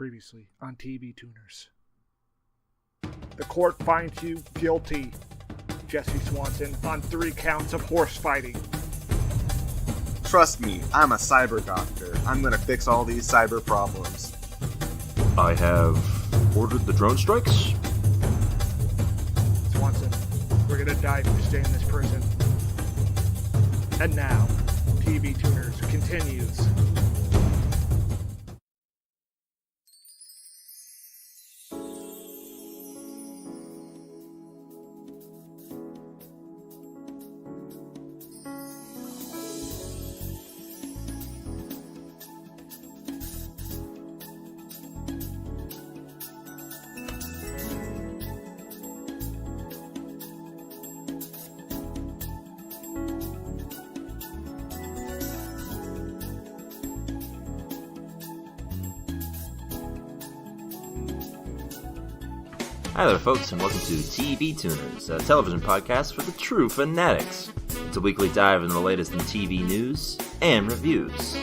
Previously on TV Tuners. The court finds you guilty, Jesse Swanson, on 3 counts of horse fighting. Trust me, I'm a cyber doctor. I'm gonna fix all these cyber problems. I have ordered the drone strikes. Swanson, we're gonna die if you stay in this prison. And now, TV Tuners continues. Hi there, folks, and welcome to TV Tuners, a television podcast for the true fanatics. It's a weekly dive into the latest in TV news and reviews.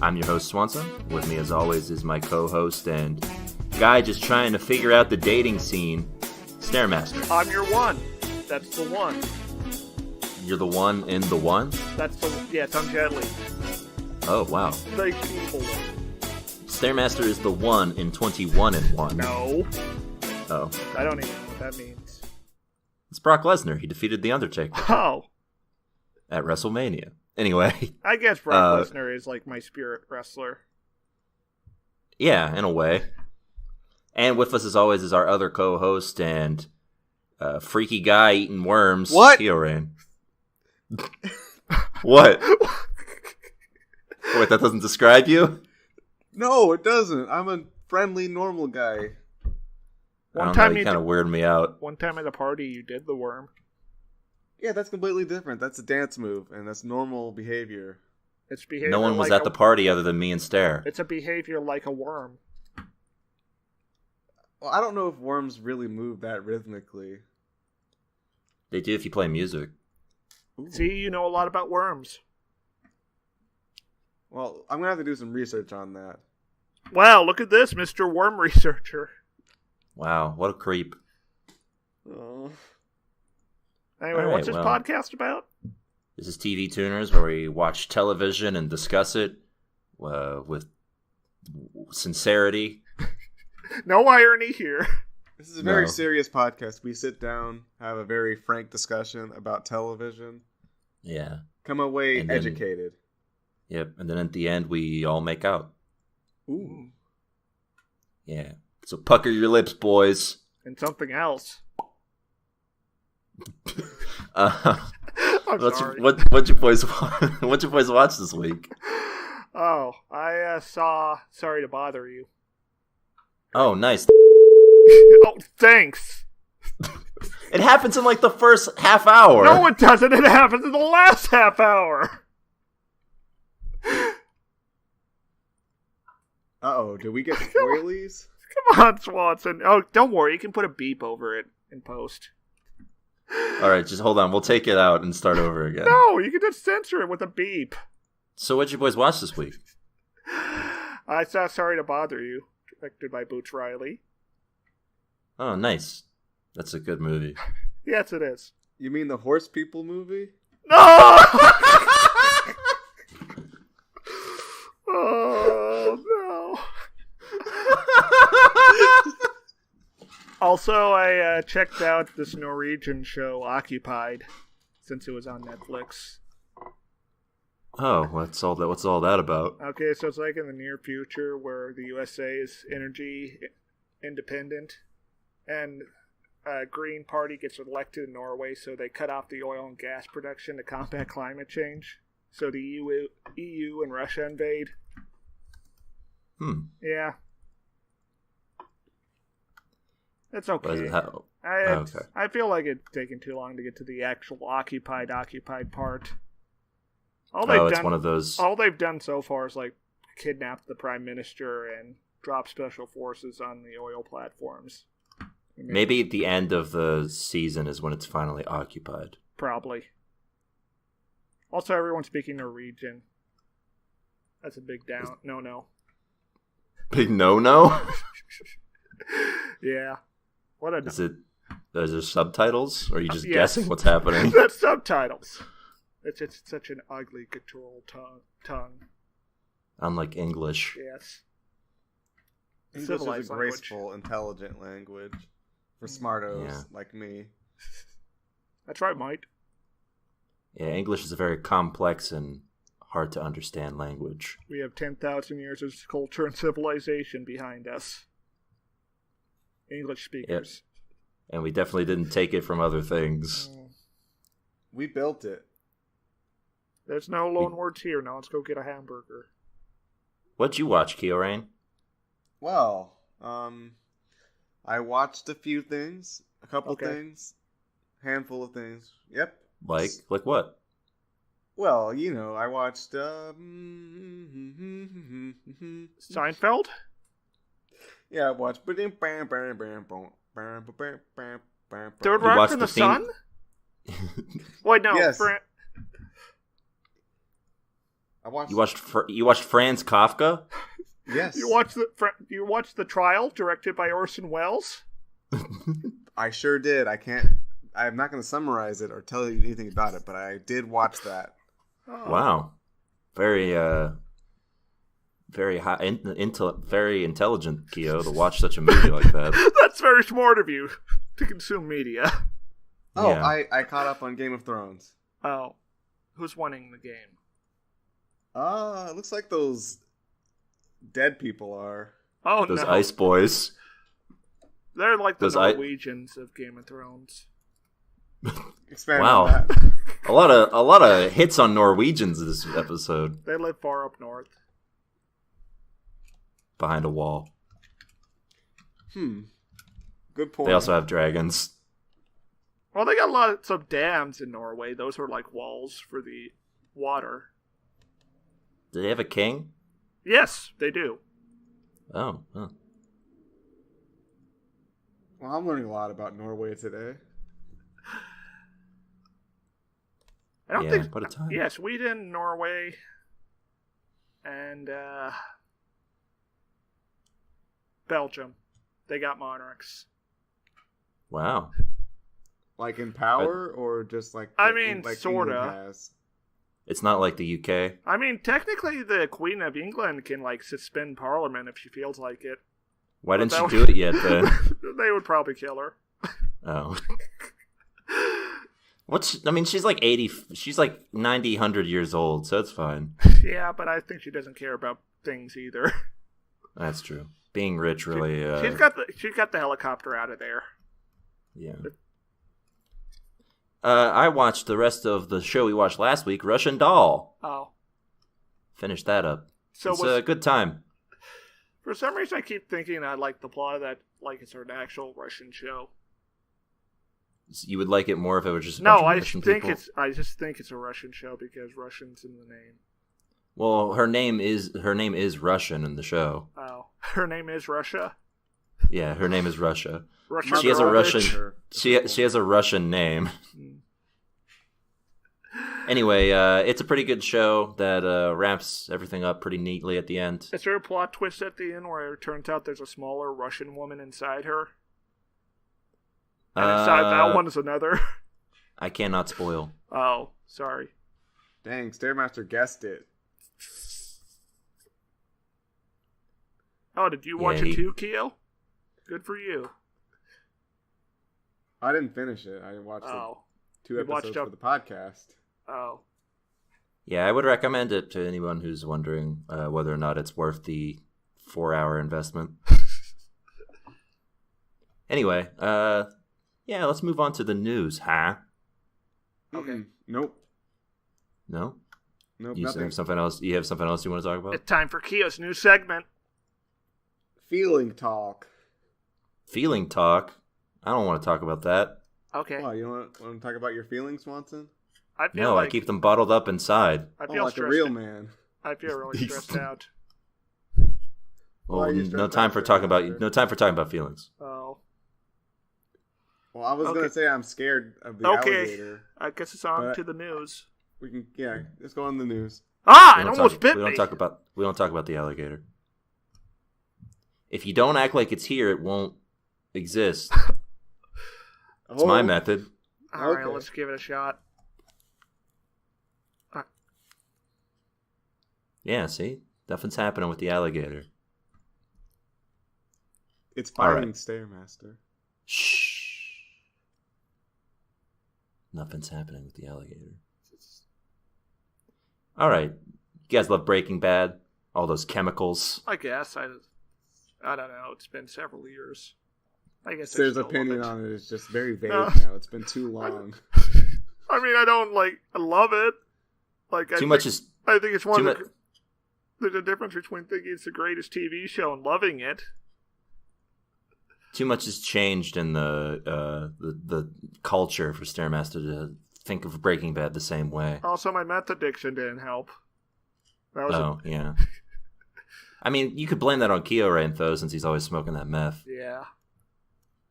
I'm your host, Swanson. With me, as always, is my co-host and guy just trying to figure out the dating scene, Stairmaster. I'm your one. That's the one. You're the one in the one? That's the... Yes, I'm Jedley. Oh, wow. The evil one. Stairmaster is the one in 21 and 1. No. Oh. I don't even know what that means. It's Brock Lesnar. He defeated The Undertaker Oh. at WrestleMania. Anyway. I guess Brock Lesnar is like my spirit wrestler. Yeah, in a way. And with us, as always, is our other co-host and freaky guy eating worms. What? Kiorein. What? Wait, that doesn't describe you? No, it doesn't. I'm a friendly, normal guy. I don't know, you kind of weirded me out. One time at a party, you did the worm. Yeah, that's completely different. That's a dance move, and that's normal behavior. It's behavior. No one was like at the party other than me and Stair. It's a behavior like a worm. Well, I don't know if worms really move that rhythmically. They do if you play music. Ooh. See, you know a lot about worms. Well, I'm going to have to do some research on that. Wow, look at this, Mr. Worm Researcher. Wow, what a creep. Oh. Anyway, All what's right, this podcast about? This is TV Tuners, where we watch television and discuss it with sincerity. No irony here. This is a very serious podcast. We sit down, have a very frank discussion about television. Yeah. Come away And then- educated. Yep, and then at the end, we all make out. Ooh. Yeah. So pucker your lips, boys. And something else. I'm sorry. What'd you boys watch this week? Oh, I saw Sorry to Bother You. Oh, nice. Oh, thanks. It happens in like the first half hour. No, it doesn't. It happens in the last half hour. Uh-oh, did we get spoilies? Come on, Swanson. Oh, don't worry. You can put a beep over it in post. All right, just hold on. We'll take it out and start over again. No, you can just censor it with a beep. So what'd you boys watch this week? I saw Sorry to Bother You, directed by Boots Riley. Oh, nice. That's a good movie. Yes, it is. You mean the Horse People movie? No! Oh, no. Also, I checked out this Norwegian show, Occupied, since it was on Netflix. Oh, what's all that about? Okay, so it's like in the near future where the USA is energy independent, and a Green Party gets elected in Norway, so they cut off the oil and gas production to combat climate change. So the EU and Russia invade. Yeah. It's okay. I feel like it's taking too long to get to the actual occupied part. One of those. All they've done so far is like kidnap the prime minister and drop special forces on the oil platforms. Maybe at the end of the season is when it's finally occupied. Probably. Also, everyone's speaking Norwegian. That's a big down. No. Big no-no? Yeah. What a... Is there subtitles? Or are you just Yes. guessing what's happening? That's subtitles. It's just such an ugly guttural tongue. Unlike English. Yes. English Civilized is a language. graceful, intelligent language for smartos Yeah. like me. That's right, Mike. Yeah, English is a very complex and hard to understand language. We have 10,000 years of culture and civilization behind us. English speakers. And we definitely didn't take it from other things. We built it. There's no loan words here. Now let's go get a hamburger. What'd you watch, Kiorein? Well, I watched a few things, a couple Okay. things, handful of things. Yep. Like what? Well, you know, I watched. Seinfeld? Yeah, I watched. Third You Rock watched from the the Sun? theme- Wait, no. Yes. I watched. You watched Franz Kafka? Yes. You watched the Trial, directed by Orson Welles? I sure did. I'm not going to summarize it or tell you anything about it, but I did watch that. Oh. Wow, very very high, very intelligent, Keo, to watch such a movie like that. That's very smart of you to consume media. Oh, Yeah. I caught up on Game of Thrones. Oh. Who's winning the game? It looks like those dead people are. Oh, Those no. Ice Boys. They're like the Those I- Norwegians of Game of Thrones. Expand Wow. on that. A lot of hits on Norwegians this episode. They live far up north. Behind a wall. Good point. They also have dragons. Well, they got lots of dams in Norway. Those are like walls for the water. Do they have a king? Yes, they do. Oh, huh. Well, I'm learning a lot about Norway today. I don't Yeah, think. what a time. Yeah, Sweden, Norway, and Belgium. They got monarchs. Wow. Like in power, or just like I mean, like sorta. England has? It's not like the UK. I mean, technically, the Queen of England can like suspend Parliament if she feels like it. Why But didn't that she would- do it yet then? They would probably kill her. Oh. She's like 80, she's like 90, 100 years old, so it's fine. Yeah, but I think she doesn't care about things either. That's true. Being rich really, She's got the helicopter out of there. yeah. I watched the rest of the show we watched last week, Russian Doll. Oh, Finished that up. so It's a good time. for some reason I keep thinking I like the plot of that like it's an actual Russian show. You would like it more if it was just a No, bunch of I Russian think people? I just think it's a Russian show because Russian's in the name. Well, her name is Russian in the show. Oh, her name is Russia. Yeah, her name is Russia. Russia. She has a Garbage. Russian. She has a Russian name. Mm. Anyway, it's a pretty good show that wraps everything up pretty neatly at the end. Is there a plot twist at the end where it turns out there's a smaller Russian woman inside her? And inside that one is another? I cannot spoil. Oh, sorry. Dang, Stairmaster guessed it. Oh, did you watch Yeah, it too, Keo? Good for you. I didn't finish it. I watched Oh. two You watched episodes up- for the podcast. Oh. Yeah, I would recommend it to anyone who's wondering whether or not it's worth the 4-hour investment. Anyway, yeah, let's move on to the news, huh? Okay. Nope. No? Nope. You Nothing. have something else? You have something else you want to talk about? It's time for Keo's new segment. Feeling talk. Feeling talk. I don't want to talk about that. Okay. Well, you want to talk about your feelings, Swanson? I feel No, like I keep them bottled up inside. I Oh, feel like a stressed. real man. I feel really stressed out. Well, Why are you no stressed time out, for talking about Stairmaster? feelings. Oh. Well, I was Okay. gonna say I'm scared of the Okay. alligator. I guess it's on But- to the news. We can, yeah, let's go on the news. Ah! We It don't almost talk- bit we me! don't talk about the alligator. If you don't act like it's here, it won't exist. It's my method. All right, let's give it a shot. Yeah, see? Nothing's happening with the alligator. It's fighting Stairmaster. Shh. Nothing's happening with the alligator. All right. You guys love Breaking Bad? All those chemicals? I guess. I don't know. It's been several years. I guess There's opinion on it. It's just very vague now. It's been too long. I mean, I love it. I think it's one of the... There's a difference between thinking it's the greatest TV show and loving it. Too much has changed in the culture for Stairmaster to think of Breaking Bad the same way. Also, my meth addiction didn't help. Yeah. I mean, you could blame that on Kiorein, though, since he's always smoking that meth. Yeah.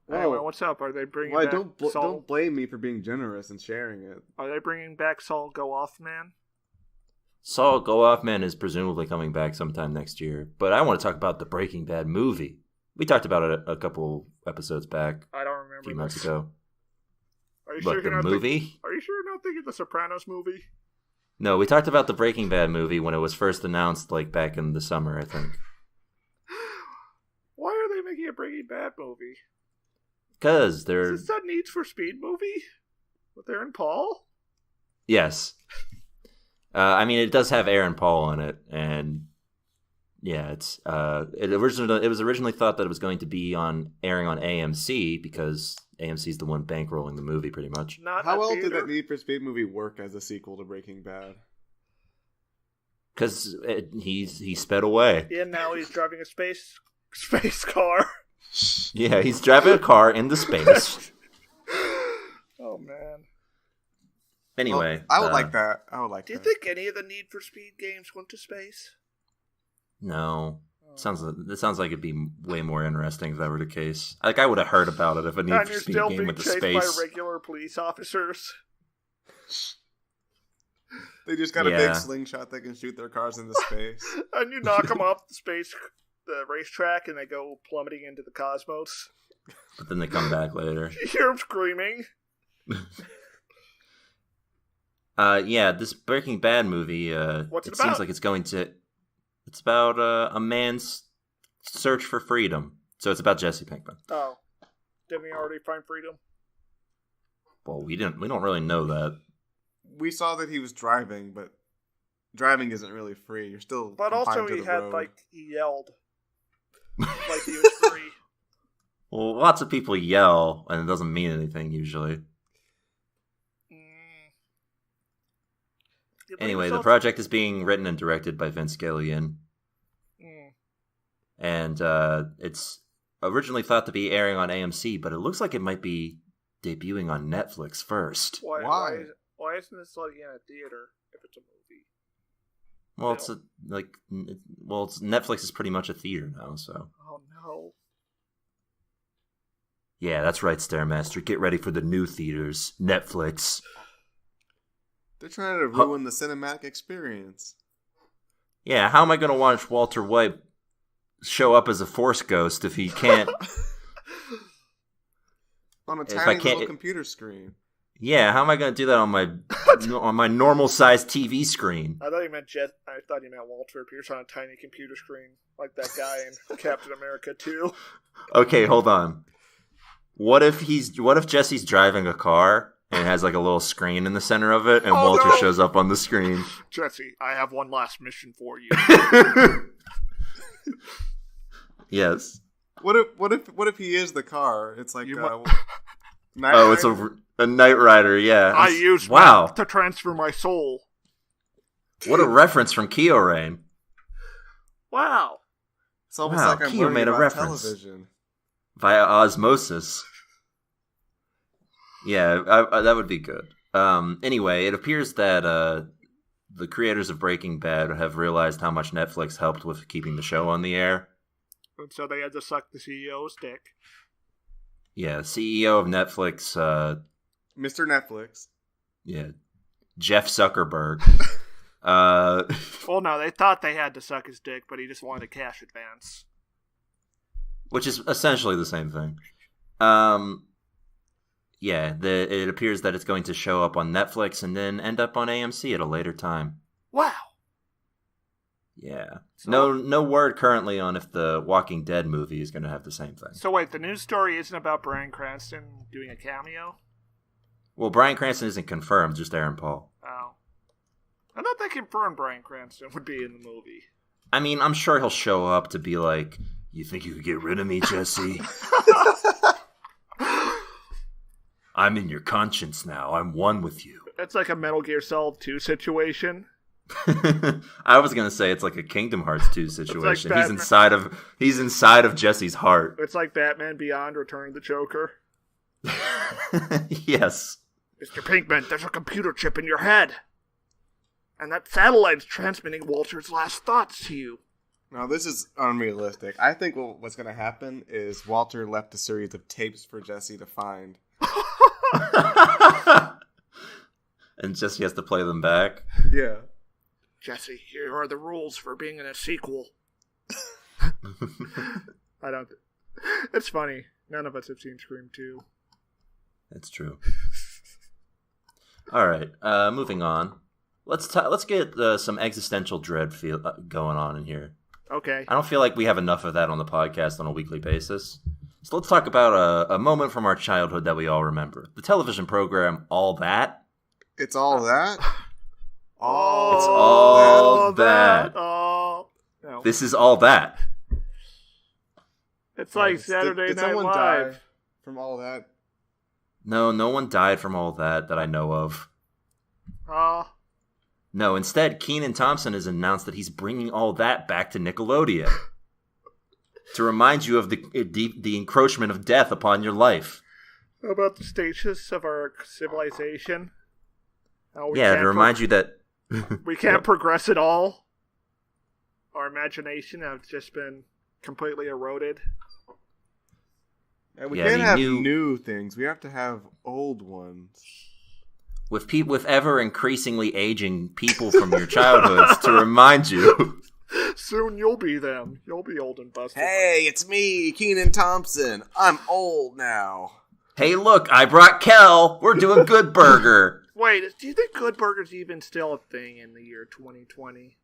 Whoa. Anyway, what's up? Are they bringing back don't blame me for being generous and sharing it. Are they bringing back Saul Go Off Man? Saul Go Off Man is presumably coming back sometime next year, but I want to talk about the Breaking Bad movie. We talked about it a couple episodes back. I don't remember. A few months ago. Are you sure you're not movie? Are you sure you're not thinking the Sopranos movie? No, we talked about the Breaking Bad movie when it was first announced, back in the summer, I think. Why are they making a Breaking Bad movie? Because they're... Is this that Need for Speed movie? With Aaron Paul? Yes. I mean, it does have Aaron Paul in it, and yeah, it was originally thought that it was going to be airing on AMC because AMC is the one bankrolling the movie, pretty much. How well did that Need for Speed movie work as a sequel to Breaking Bad? Because he sped away. Yeah, now he's driving a space car. Yeah, he's driving a car into space. Oh man. Anyway, I would like that. Do you think any of the Need for Speed games went to space? No. It sounds like it'd be way more interesting if that were the case. I would have heard about it if a Need for Speed game went to space. And you're still being chased by regular police officers. They just got a big slingshot that can shoot their cars into space. And you knock them off the racetrack, and they go plummeting into the cosmos. But then they come back later. You hear them screaming. This Breaking Bad movie, What's it it about? seems like it's about a man's search for freedom. So it's about Jesse Pinkman. Oh. Didn't he already find freedom? Well, we don't really know that. We saw that he was driving, but driving isn't really free. You're still But also he had, road. He yelled. Like he was free. Well, lots of people yell, and it doesn't mean anything, usually. Anyway, the project is being written and directed by Vince Gilligan. And it's originally thought to be airing on AMC, but it looks like it might be debuting on Netflix first. Why? Why isn't this in a theater if it's a movie? Well, Netflix is pretty much a theater now, so. Oh no. Yeah, that's right, Stairmaster. Get ready for the new theaters, Netflix. They're trying to ruin the cinematic experience. Yeah, how am I going to watch Walter White show up as a Force ghost if he can't... On a tiny little computer screen. Yeah, how am I going to do that on my normal-sized TV screen? I thought you meant Walter appears on a tiny computer screen, like that guy in Captain America 2. Okay, hold on. What if Jesse's driving a car and it has a little screen in the center of it, and Walter shows up on the screen? Jesse, I have one last mission for you. Yes. What if he is the car? It's like it's a Knight Rider. Yeah. I used meth to transfer my soul. What a reference from Kiorein. Wow. It's almost like I'm Kio learning made a about reference television. Via osmosis. Yeah, that would be good. Anyway, it appears that the creators of Breaking Bad have realized how much Netflix helped with keeping the show on the air. And so they had to suck the CEO's dick. Yeah, CEO of Netflix. Mr. Netflix. Yeah, Jeff Zuckerberg. Well, no, they thought they had to suck his dick, but he just wanted a cash advance. which is essentially the same thing. Yeah, it appears that it's going to show up on Netflix and then end up on AMC at a later time. Wow. Yeah. So, no word currently on if the Walking Dead movie is going to have the same thing. So wait, the news story isn't about Bryan Cranston doing a cameo? Well, Bryan Cranston isn't confirmed, just Aaron Paul. Oh. I thought they confirmed Bryan Cranston would be in the movie. I mean, I'm sure he'll show up to be like, you think you could get rid of me, Jesse? I'm in your conscience now. I'm one with you. It's like a Metal Gear Solid 2 situation. I was gonna say it's like a Kingdom Hearts 2 situation. Like he's inside of Jesse's heart. It's like Batman Beyond: Return of the Joker. Yes. Mr. Pinkman, there's a computer chip in your head. And that satellite's transmitting Walter's last thoughts to you. Now, this is unrealistic. I think what's going to happen is Walter left a series of tapes for Jesse to find. And Jesse has to play them back? Yeah. Jesse, here are the rules for being in a sequel. It's funny. None of us have seen Scream 2. That's true. All right, moving on. Let's get some existential dread going on in here. Okay. I don't feel like we have enough of that on the podcast on a weekly basis. So let's talk about a moment from our childhood that we all remember. The television program All That. It's all that? It's all that. No. This is all that. It's like Saturday did Night someone Live. die from all that? No one died from all that I know of. No, instead, Kenan Thompson has announced that he's bringing all that back to Nickelodeon to remind you of the encroachment of death upon your life. How about the stages of our civilization? To remind you that we can't progress at all. Our imagination has just been completely eroded. We can't have new things. We have to have old ones. With ever increasingly aging people from your childhoods to remind you. Soon you'll be them. You'll be old and busted. Hey, it's me, Kenan Thompson. I'm old now. Hey, look, I brought Kel. We're doing Good Burger. Wait, do you think Good Burger's even still a thing in the year 2020?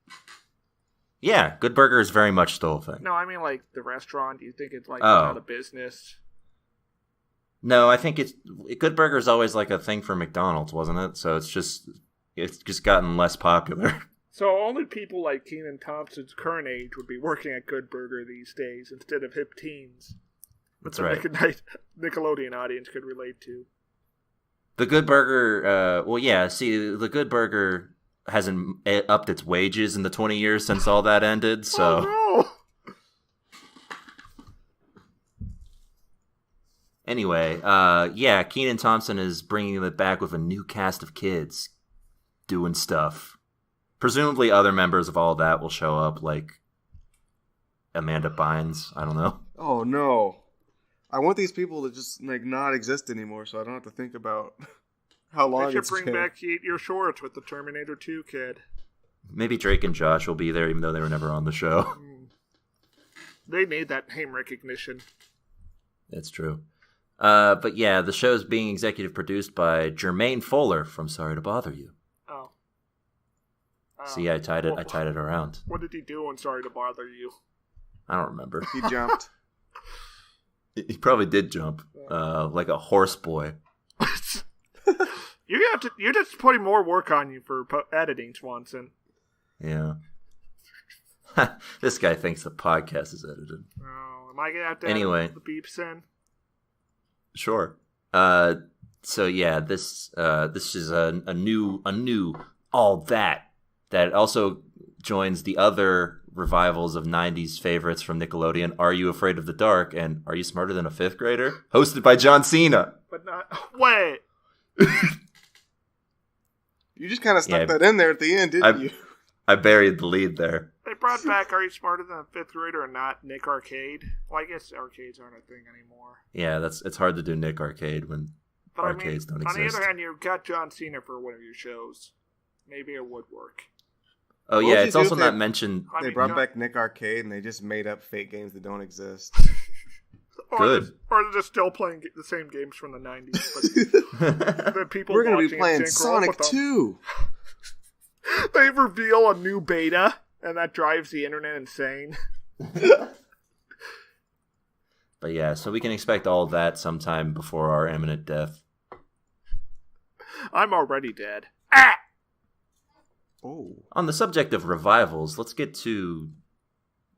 Yeah, Good Burger is very much still a thing. No, I mean like the restaurant. Do you think it's like out of business? No, I think Good Burger is always like a thing for McDonald's, wasn't it? So it's just gotten less popular. So only people like Kenan Thompson's current age would be working at Good Burger these days instead of hip teens. That's right. Nickelodeon audience could relate to. The Good Burger, the Good Burger hasn't upped its wages in the 20 years since all that ended, so... Oh, no! Anyway, Kenan Thompson is bringing it back with a new cast of kids doing stuff. Presumably other members of all that will show up, like Amanda Bynes. I don't know. Oh, no. I want these people to just not exist anymore so I don't have to think about how long it's been. They should bring back Eat Your Shorts with the Terminator 2 kid. Maybe Drake and Josh will be there even though they were never on the show. They need that name recognition. That's true. But yeah, the show's being executive produced by Jermaine Fuller from Sorry to Bother You. Oh. See, I tied it around. What did he do on Sorry to Bother You? I don't remember. He jumped. He probably did jump, like a horse boy. You're just putting more work on you for editing, Swanson. Yeah. This guy thinks the podcast is edited. Oh, am I gonna have to edit the beeps in? Sure. So yeah, this is a new All That also joins the other revivals of 90s favorites from Nickelodeon, Are You Afraid of the Dark and Are You Smarter Than a Fifth Grader? Hosted by John Cena. But not... Wait! You just kind of stuck that in there at the end, didn't you? I buried the lead there. They brought back Are You Smarter Than a Fifth Grader and not Nick Arcade. Well, I guess arcades aren't a thing anymore. Yeah, it's hard to do Nick Arcade when arcades don't exist. On the other hand, you've got John Cena for one of your shows. Maybe it would work. Oh, yeah, it's also not mentioned. They brought back Nick Arcade and they just made up fake games that don't exist. Good. Or they're just still playing the same games from the 90s. But the people We're going to be watching playing it didn't grow up Sonic with them. 2. They reveal a new beta, and that drives the internet insane. But yeah, so we can expect all of that sometime before our imminent death. I'm already dead. Ah! Oh. On the subject of revivals, let's get to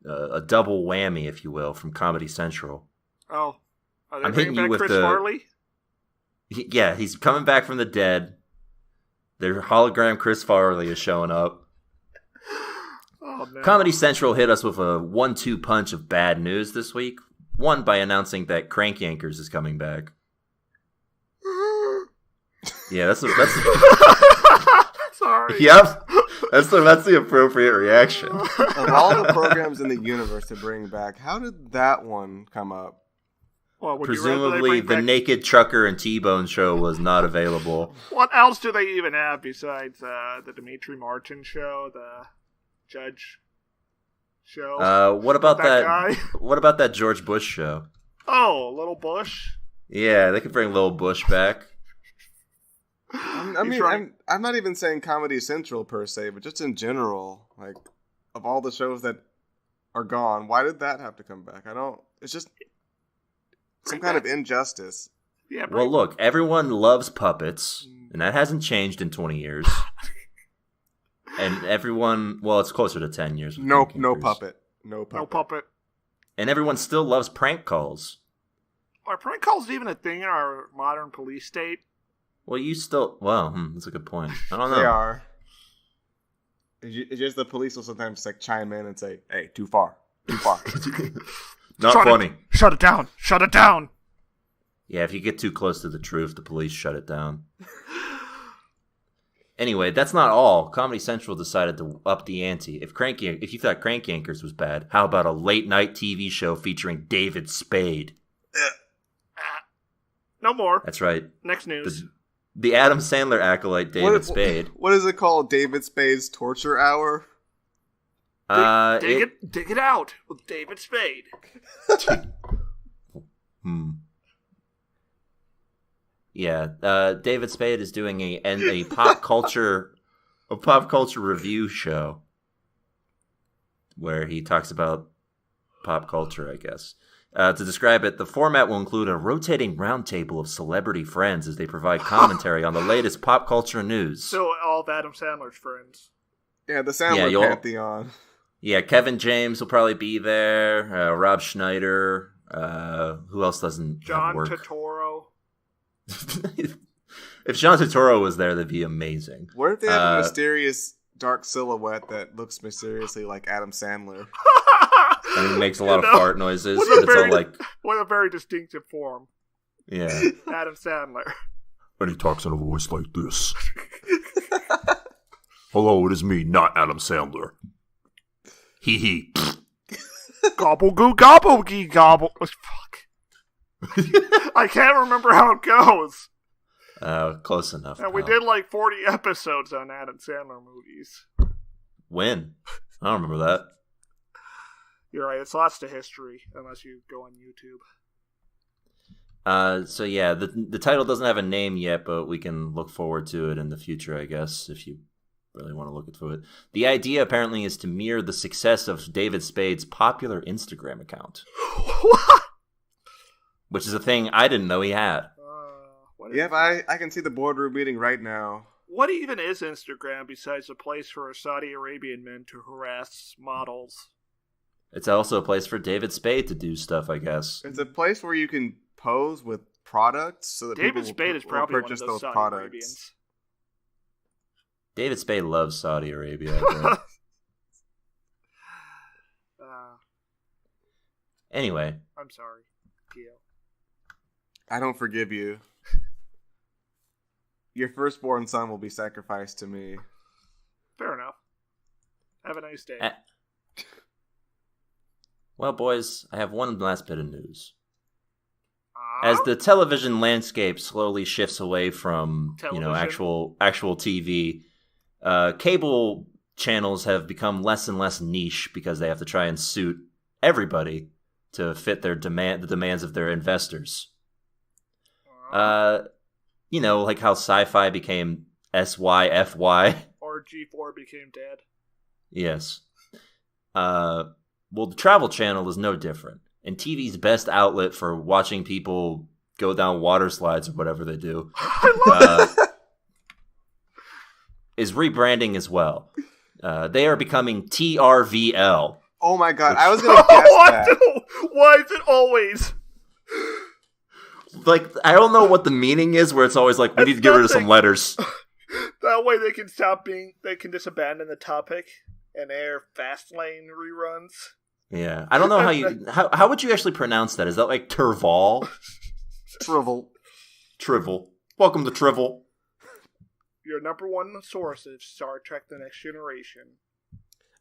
a double whammy, if you will, from Comedy Central. Oh. Are they I'm bringing hitting you back with Chris the- Farley? Yeah, he's coming back from the dead. Their hologram Chris Farley is showing up. Oh, no. Comedy Central hit us with a 1-2 punch of bad news this week. One, by announcing that Crank Yankers is coming back. Yeah, that's Sorry. yep. That's the appropriate reaction. Of all the programs in the universe to bring back, how did that one come up? Well, would you rather they Presumably, bring the back- Naked Trucker and T-Bone show was not available. What else do they even have besides the Dimitri Martin show, the Judge show? What about that? guy? What about that George Bush show? Oh, Little Bush. Yeah, they could bring Lil Bush back. I'm not even saying Comedy Central per se, but just in general, like, of all the shows that are gone, why did that have to come back? It's just some kind of injustice. Yeah. Well, look, everyone loves puppets, and that hasn't changed in 20 years. And everyone, well, it's closer to 10 years. with No Crank Yankers. puppet. No puppet. And everyone still loves prank calls. Are prank calls even a thing in our modern police state? Well, that's a good point. I don't know. They are. It's just the police will sometimes like chime in and say, "Hey, too far, too far." Not funny. Shut it down. Shut it down. Yeah, if you get too close to the truth, the police shut it down. Anyway, that's not all. Comedy Central decided to up the ante. If you thought Crank Yankers was bad, how about a late night TV show featuring David Spade? No more. That's right. Next news. The Adam Sandler acolyte David Spade. What is it called? David Spade's Torture Hour? Dig it out with David Spade. Yeah, David Spade is doing a pop culture review show where he talks about pop culture, I guess. To describe it, the format will include a rotating roundtable of celebrity friends as they provide commentary on the latest pop culture news. So all of Adam Sandler's friends. Yeah, the Sandler Pantheon. Yeah, Kevin James will probably be there. Rob Schneider. Who else doesn't John have work? Turturro. If John Turturro was there, that'd be amazing. What if they have a mysterious dark silhouette that looks mysteriously like Adam Sandler? And he makes a lot of fart noises. But it's all like, with a very distinctive form. yeah. Adam Sandler. And he talks in a voice like this. Hello, it is me, not Adam Sandler. Hee hee. Gobble goo gobble gee gobble. Fuck. I can't remember how it goes. Close enough. And we pal. did like 40 episodes on Adam Sandler movies. When? I don't remember that. You're right, it's lost to history, unless you go on YouTube. So yeah, the title doesn't have a name yet, but we can look forward to it in the future, I guess, if you really want to look into it. The idea apparently is to mirror the success of David Spade's popular Instagram account. What? Which is a thing I didn't know he had. Yep, I can see the boardroom meeting right now. What even is Instagram besides a place for Saudi Arabian men to harass models? It's also a place for David Spade to do stuff, I guess. It's a place where you can pose with products so that David people Spade is will probably one of purchase those those Saudi products. Arabians. David Spade loves Saudi Arabia, I bet. Anyway. I'm sorry, Keo. I don't forgive you. Your firstborn son will be sacrificed to me. Fair enough. Have a nice day. Well, boys, I have one last bit of news. As the television landscape slowly shifts away from, actual TV, cable channels have become less and less niche because they have to try and suit everybody to fit the demands of their investors. Like how sci-fi became SYFY. Or G4 became dead. Yes. Well, the Travel Channel is no different. And TV's best outlet for watching people go down water slides or whatever they do is rebranding as well. They are becoming TRVL. Oh my god, I was going to guess that. Why is it always? Like, I don't know what the meaning is where it's always like, we need to get rid of some letters. That way they can just abandon the topic and air fast lane reruns. Yeah. I don't know how would you actually pronounce that? Is that like Terval? Trivel. Welcome to Trivel. Your number one source is Star Trek The Next Generation.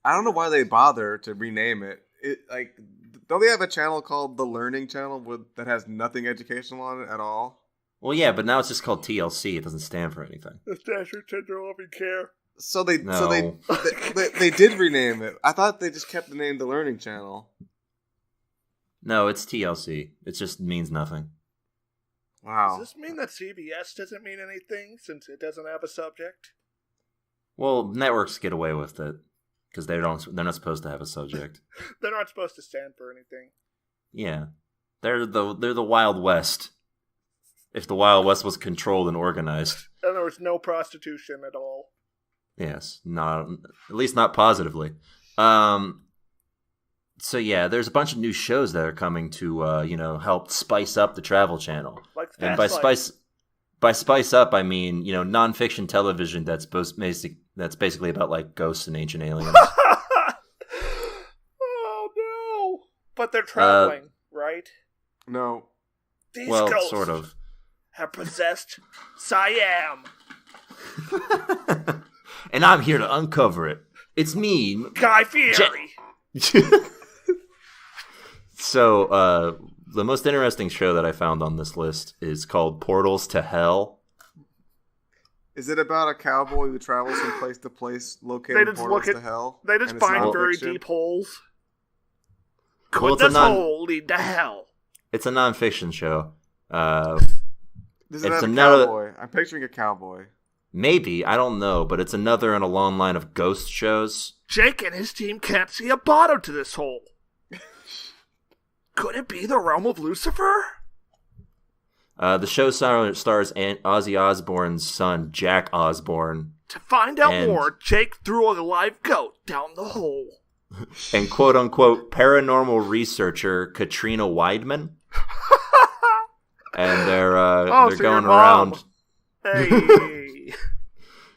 I don't know why they bother to rename it. Don't they have a channel called The Learning Channel that has nothing educational on it at all? Well, yeah, but now it's just called TLC. It doesn't stand for anything. The stands for Tender Loving Care. So they did rename it. I thought they just kept the name The Learning Channel. No, it's TLC. It just means nothing. Wow. Does this mean that CBS doesn't mean anything since it doesn't have a subject? Well, networks get away with it because they're not supposed to have a subject. They're not supposed to stand for anything. Yeah, they're the Wild West. If the Wild West was controlled and organized, and there was no prostitution at all. Yes, at least not positively. So yeah, there's a bunch of new shows that are coming to help spice up the Travel Channel. Like and by spice up, I mean nonfiction television that's basically about like ghosts and ancient aliens. Oh no! But they're traveling, right? No. These ghosts sort of have possessed Siam. And I'm here to uncover it. It's me, Guy Fieri. So, the most interesting show that I found on this list is called Portals to Hell. Is it about a cowboy who travels from place to place, locating portals to hell? They just find very deep holes. Could this hole lead to hell? It's a non-fiction show. Does it have a cowboy? I'm picturing a cowboy. Maybe, I don't know, but it's another in a long line of ghost shows. Jake and his team can't see a bottom to this hole. Could it be the realm of Lucifer? The show stars Ozzy Osbourne's son, Jack Osbourne. To find out more, Jake threw a live goat down the hole. And quote-unquote paranormal researcher Katrina Weidman. And they're going around... Hey!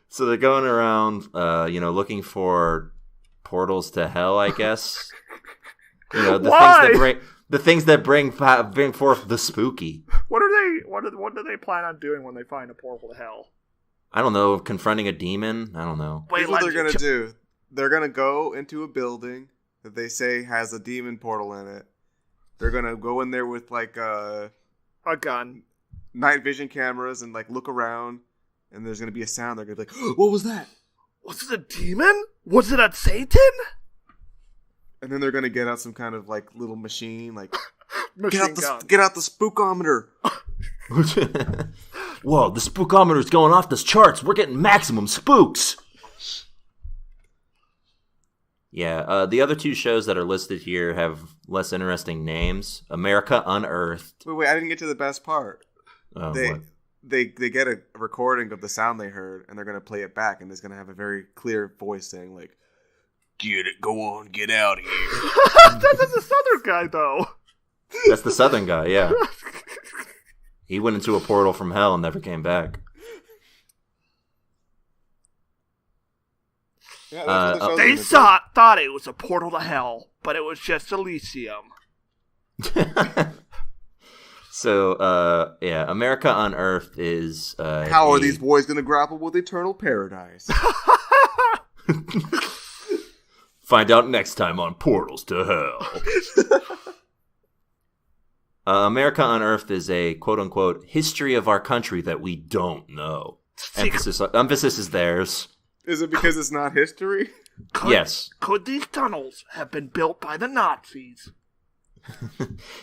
So they're going around, looking for portals to hell, I guess. The things that bring forth the spooky. What do they plan on doing when they find a portal to hell? I don't know, confronting a demon? I don't know. Here's what they're going to do. They're going to go into a building that they say has a demon portal in it. They're going to go in there with like a gun, night vision cameras, and like look around, and there's going to be a sound. They're going to be like, what was that? Was it a demon? Was it a Satan? And then they're going to get out some kind of like little machine, like get out the spook-o-meter. Whoa, the spook-o-meter's going off the charts. We're getting maximum spooks. Yeah, the other two shows that are listed here have less interesting names. America Unearthed. Wait, I didn't get to the best part. Oh, they get a recording of the sound they heard, and they're going to play it back, and it's going to have a very clear voice saying, like, "Get it, go on, get out of here." That's the Southern guy, though. That's the Southern guy, yeah. He went into a portal from hell and never came back. Yeah, they thought it was a portal to hell, but it was just Elysium. So, America Unearthed is... how are these boys going to grapple with eternal paradise? Find out next time on Portals to Hell. America Unearthed is a quote-unquote history of our country that we don't know. Emphasis is theirs. Is it because it's not history? Yes. Could these tunnels have been built by the Nazis?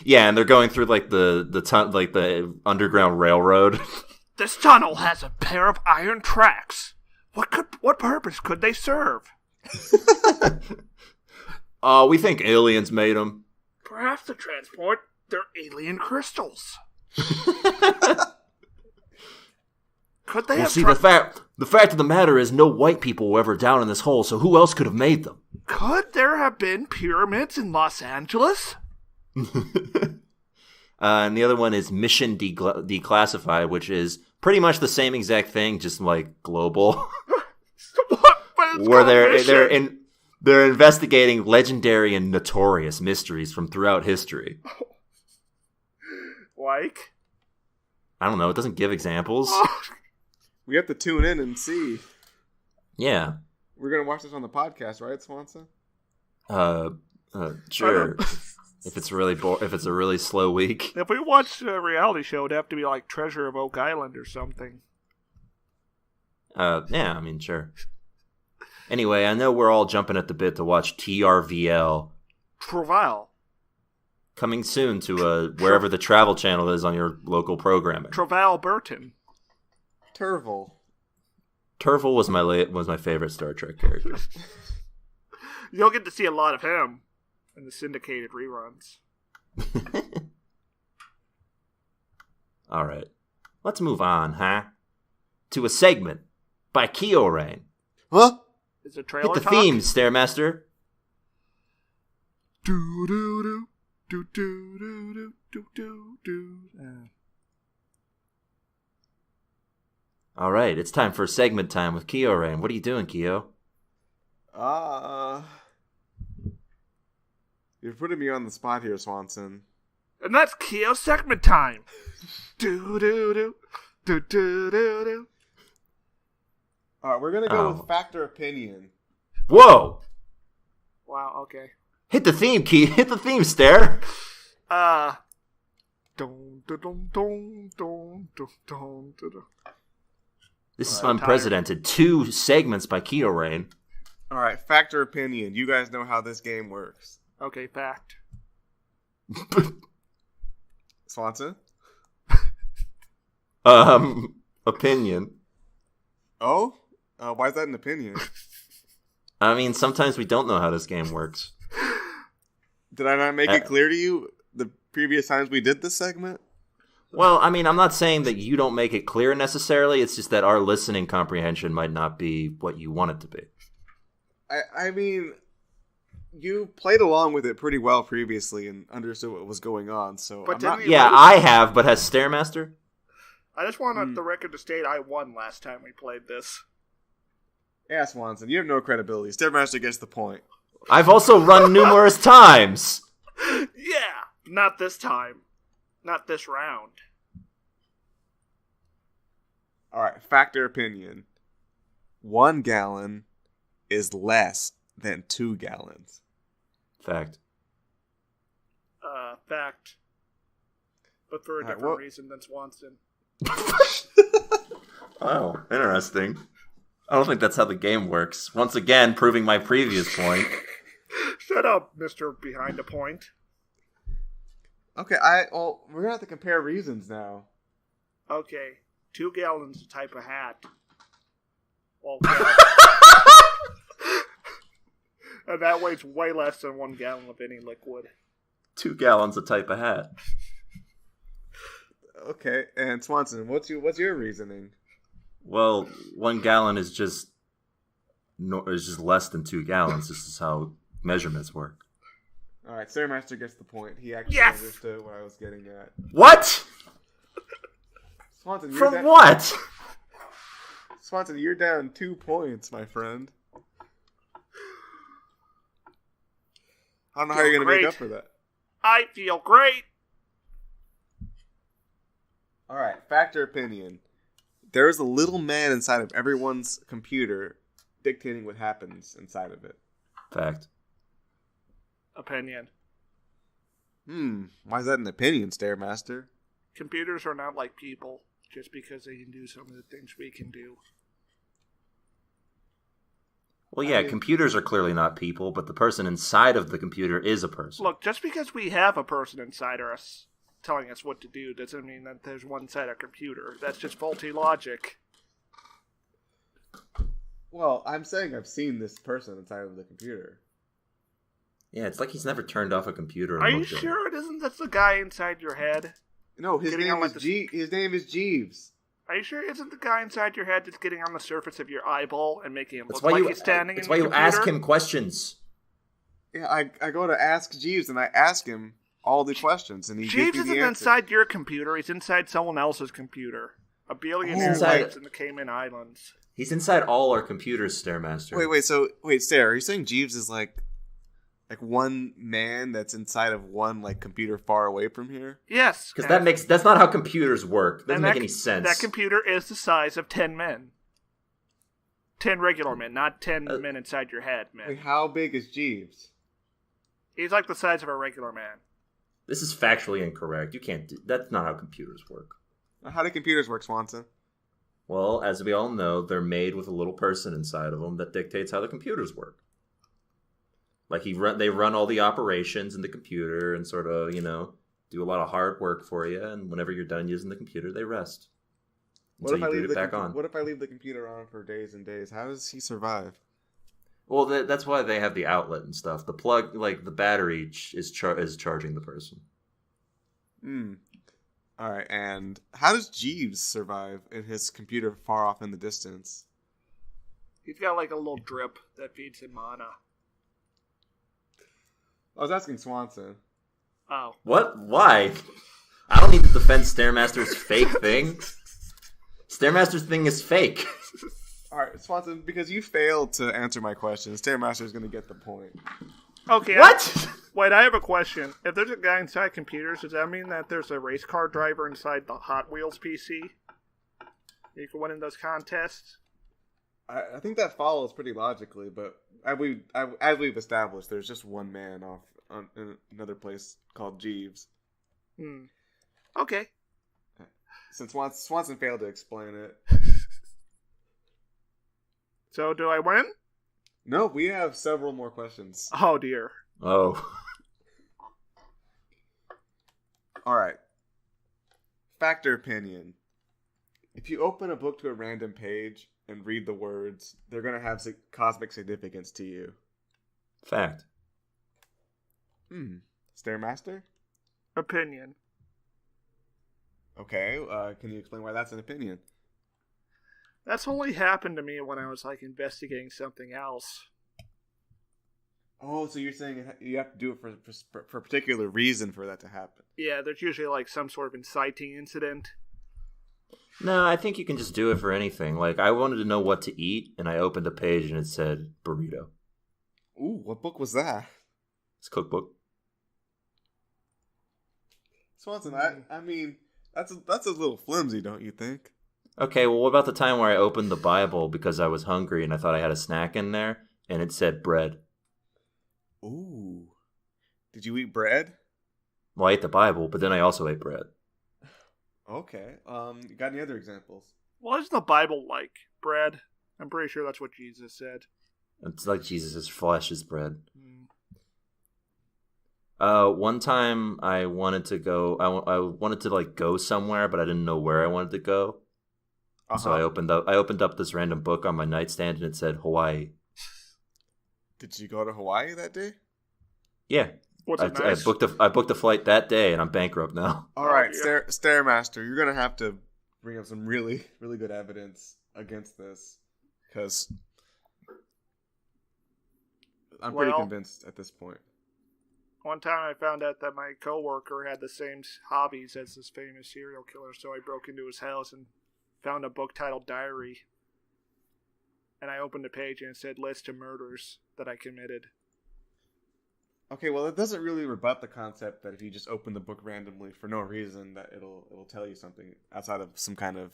Yeah, and they're going through like the underground railroad. This tunnel has a pair of iron tracks. What purpose could they serve? We think aliens made them. Perhaps to transport their alien crystals. Could they have? See, the fact of the matter is, no white people were ever down in this hole. So who else could have made them? Could there have been pyramids in Los Angeles? And the other one is Mission Declassified, which is pretty much the same exact thing, just like global. Where they're investigating legendary and notorious mysteries from throughout history. Like? I don't know. It doesn't give examples. We have to tune in and see. Yeah. We're gonna watch this on the podcast, right, Swanson? Sure. If it's really if it's a really slow week. If we watched a reality show, it'd have to be like Treasure of Oak Island or something. Yeah, I mean, sure. Anyway, I know we're all jumping at the bit to watch TRVL. Travail. Coming soon to wherever the travel channel is on your local programming. Travail Burton. Turvel was my favorite Star Trek character. You'll get to see a lot of him in the syndicated reruns. All right. Let's move on, huh? To a segment by Kiorein. Huh? Is it trailer Hit the talk? theme, Stairmaster. Do do do do do do do do do. All right, it's time for segment time with Kiorein. What are you doing, Kio? You're putting me on the spot here, Swanson. And that's Keo segment time. Do do do do do do do. All right, we're gonna go with factor opinion. Whoa! Wow. Okay. Hit the theme, Key. Hit the theme, Stair. Dun dun dun dun dun dun dun dun. This is unprecedented. 2 segments by Kiorein. All right, factor opinion. You guys know how this game works. Okay, fact. Swanson? Opinion. Oh? Why is that an opinion? I mean, sometimes we don't know how this game works. Did I not make it clear to you the previous times we did this segment? Well, I mean, I'm not saying that you don't make it clear necessarily. It's just that our listening comprehension might not be what you want it to be. I mean, you played along with it pretty well previously and understood what was going on. So, I have, but has Stairmaster? I just want the record to state I won last time we played this. Yeah, Swanson, you have no credibility. Stairmaster gets the point. I've also run numerous times. Yeah, not this time. Not this round. All right, factor opinion. 1 gallon is less than 2 gallons. Fact. Fact. But for a different reason than Swanson. Oh, interesting. I don't think that's how the game works. Once again, proving my previous point. Shut up, Mr. Behind a Point. Okay, we're gonna have to compare reasons now. Okay, 2 gallons a type of hat. Well, and that weighs way less than 1 gallon of any liquid. 2 gallons a type of hat. Okay, and Swanson, what's your reasoning? Well, 1 gallon is just less than 2 gallons. This is how measurements work. All right, Stairmaster gets the point. He actually understood what I was getting at. What? Swanson, from what? Swanson, you're down 2 points, my friend. I don't know how you're going to make up for that. I feel great. All right, factor opinion. There's a little man inside of everyone's computer dictating what happens inside of it. Fact. Opinion. Why is that an opinion, Stairmaster? Computers are not like people just because they can do some of the things we can do. Well, yeah, computers are clearly not people, but the person inside of the computer is a person. Look, just because we have a person inside us telling us what to do doesn't mean that there's one side of a computer. That's just faulty logic. Well, I'm saying I've seen this person inside of the computer. Yeah, it's like he's never turned off a computer. And Are you sure it isn't that's the guy inside your head? No, his name is Jeeves. Are you sure it isn't the guy inside your head that's getting on the surface of your eyeball and making him That's look why like he's standing in the computer? That's why you ask him questions. Yeah, I go to ask Jeeves and I ask him all the questions and he Jeeves gives me the isn't answer. inside your computer, he's inside someone else's computer. A billionaire lives in the Cayman Islands. He's inside all our computers, Stairmaster. Wait, Stair, are you saying Jeeves is like one man that's inside of one like computer far away from here? Yes. Because that's not how computers work. Doesn't make any sense. That computer is the size of 10 men. 10 regular men, not 10 men inside your head, man. Wait, how big is Jeeves? He's like the size of a regular man. This is factually incorrect. You can't that's not how computers work. How do computers work, Swanson? Well, as we all know, they're made with a little person inside of them that dictates how the computers work. Like they run all the operations in the computer and sort of, do a lot of hard work for you. And whenever you're done using the computer, they rest. What if I leave the computer on for days and days? How does he survive? Well, that's why they have the outlet and stuff. The plug, like the battery, is charging the person. All right, and how does Jeeves survive in his computer far off in the distance? He's got like a little drip that feeds him mana. I was asking Swanson. Oh. What? Why? I don't need to defend Stairmaster's fake thing. Stairmaster's thing is fake. All right, Swanson, because you failed to answer my question, Stairmaster's going to get the point. Okay. What? Wait, I have a question. If there's a guy inside computers, does that mean that there's a race car driver inside the Hot Wheels PC? You can win in those contests? I think that follows pretty logically, but as we've established, there's just one man off in another place called Jeeves. Okay. Since Swanson failed to explain it. So, do I win? No, we have several more questions. Oh, dear. Oh. All right. Fact or opinion? If you open a book to a random page and read the words, they're going to have cosmic significance to you. Fact. Stairmaster? Opinion. Okay, can you explain why that's an opinion? That's only happened to me when I was, like, investigating something else. Oh, so you're saying you have to do it for a particular reason for that to happen? Yeah, there's usually, like, some sort of inciting incident. No, I think you can just do it for anything. Like, I wanted to know what to eat, and I opened a page and it said burrito. Ooh, what book was that? It's a cookbook. Swanson, I mean, that's a little flimsy, don't you think? Okay, well, what about the time where I opened the Bible because I was hungry and I thought I had a snack in there, and it said bread? Ooh. Did you eat bread? Well, I ate the Bible, but then I also ate bread. Okay. You got any other examples? What is the Bible like? Bread? I'm pretty sure that's what Jesus said. It's like Jesus' flesh is bread. One time I wanted to go. I wanted to like go somewhere, but I didn't know where I wanted to go. So I opened up this random book on my nightstand, and it said Hawaii. Did you go to Hawaii that day? Yeah. I booked a flight that day, and I'm bankrupt now. All right, yeah. Stairmaster, you're gonna have to bring up some really, really good evidence against this, because I'm pretty convinced at this point. One time I found out that my coworker had the same hobbies as this famous serial killer, so I broke into his house and found a book titled Diary. And I opened a page and it said list of murders that I committed. Okay, well, it doesn't really rebut the concept that if you just open the book randomly for no reason, that it'll tell you something outside of some kind of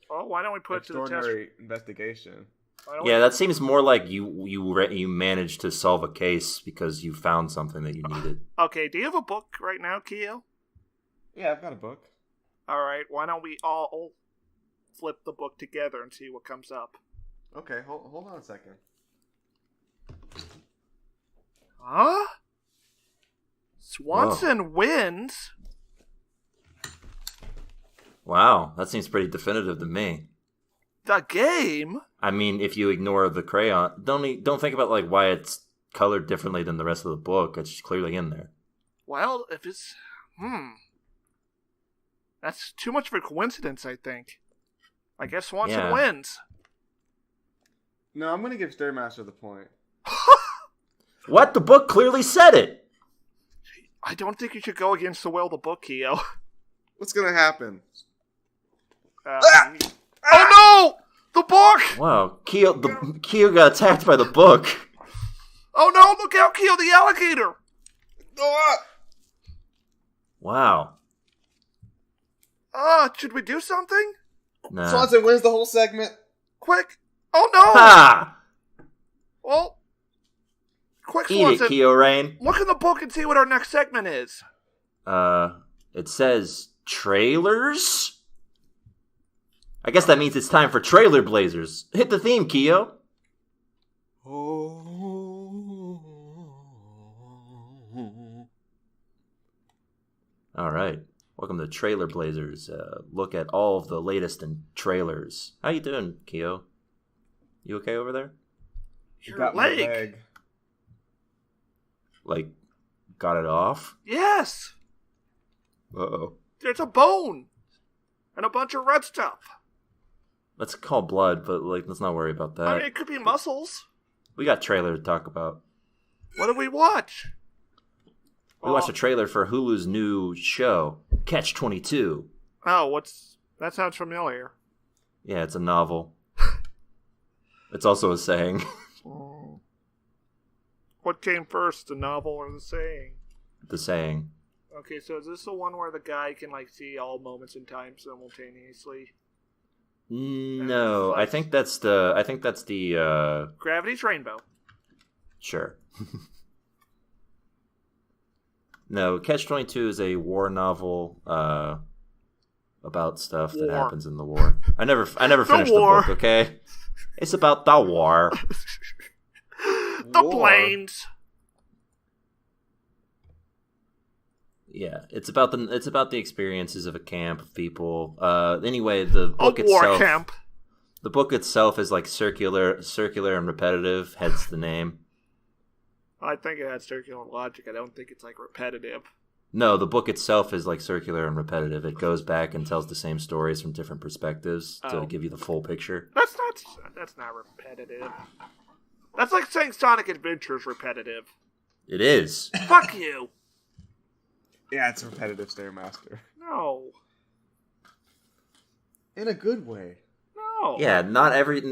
why don't we put it to the test? Extraordinary investigation. Yeah, that seems more like you managed to solve a case because you found something that you needed. Okay, do you have a book right now, Keo? Yeah, I've got a book. All right, why don't we all flip the book together and see what comes up? Okay, hold on a second. Huh? Swanson wins? Wow, that seems pretty definitive to me. The game? I mean, if you ignore the crayon, don't think about like why it's colored differently than the rest of the book. It's just clearly in there. Well, if it's... That's too much of a coincidence, I think. I guess Swanson wins. No, I'm going to give Stairmaster the point. What? The book clearly said it! I don't think you should go against the will of the book, Keo. What's going to happen? Oh no! The book! Wow, Keo got attacked by the book. Oh no, look out, Keo, the alligator! Wow. Should we do something? Nah. Swanson wins the whole segment. Quick! Oh no! Ha! Well, quick, Eat Swanson. it, Kiorein. Look in the book and see what our next segment is. It says trailers? I guess that means it's time for Trailer Blazers. Hit the theme, Keo. All right. Welcome to Trailer Blazers. Look at all of the latest in trailers. How you doing, Keo? You okay over there? Your leg. Like, got it off? Yes. Uh-oh. There's a bone. And a bunch of red stuff. That's called blood, but like, let's not worry about that. I mean, it could be muscles. We got trailer to talk about. What did we watch? We watched a trailer for Hulu's new show, Catch 22. Oh, that sounds familiar. Yeah, it's a novel. It's also a saying. What came first, the novel or the saying? The saying. Okay, so is this the one where the guy can like see all moments in time simultaneously? No, I think that's the Gravity's Rainbow. Sure. No, Catch 22 is a war novel about stuff that happens in the war. I never finished the book, okay? It's about the war. The planes. Yeah, it's about the experiences of a camp of people. Anyway, the book war itself, camp. The book itself is like circular and repetitive. Hence the name. I think it has circular logic. I don't think it's like repetitive. No, the book itself is like circular and repetitive. It goes back and tells the same stories from different perspectives to give you the full picture. That's not repetitive. That's like saying Sonic Adventure is repetitive. It is. Fuck you. Yeah, it's a repetitive Stairmaster. No. In a good way. No. Yeah,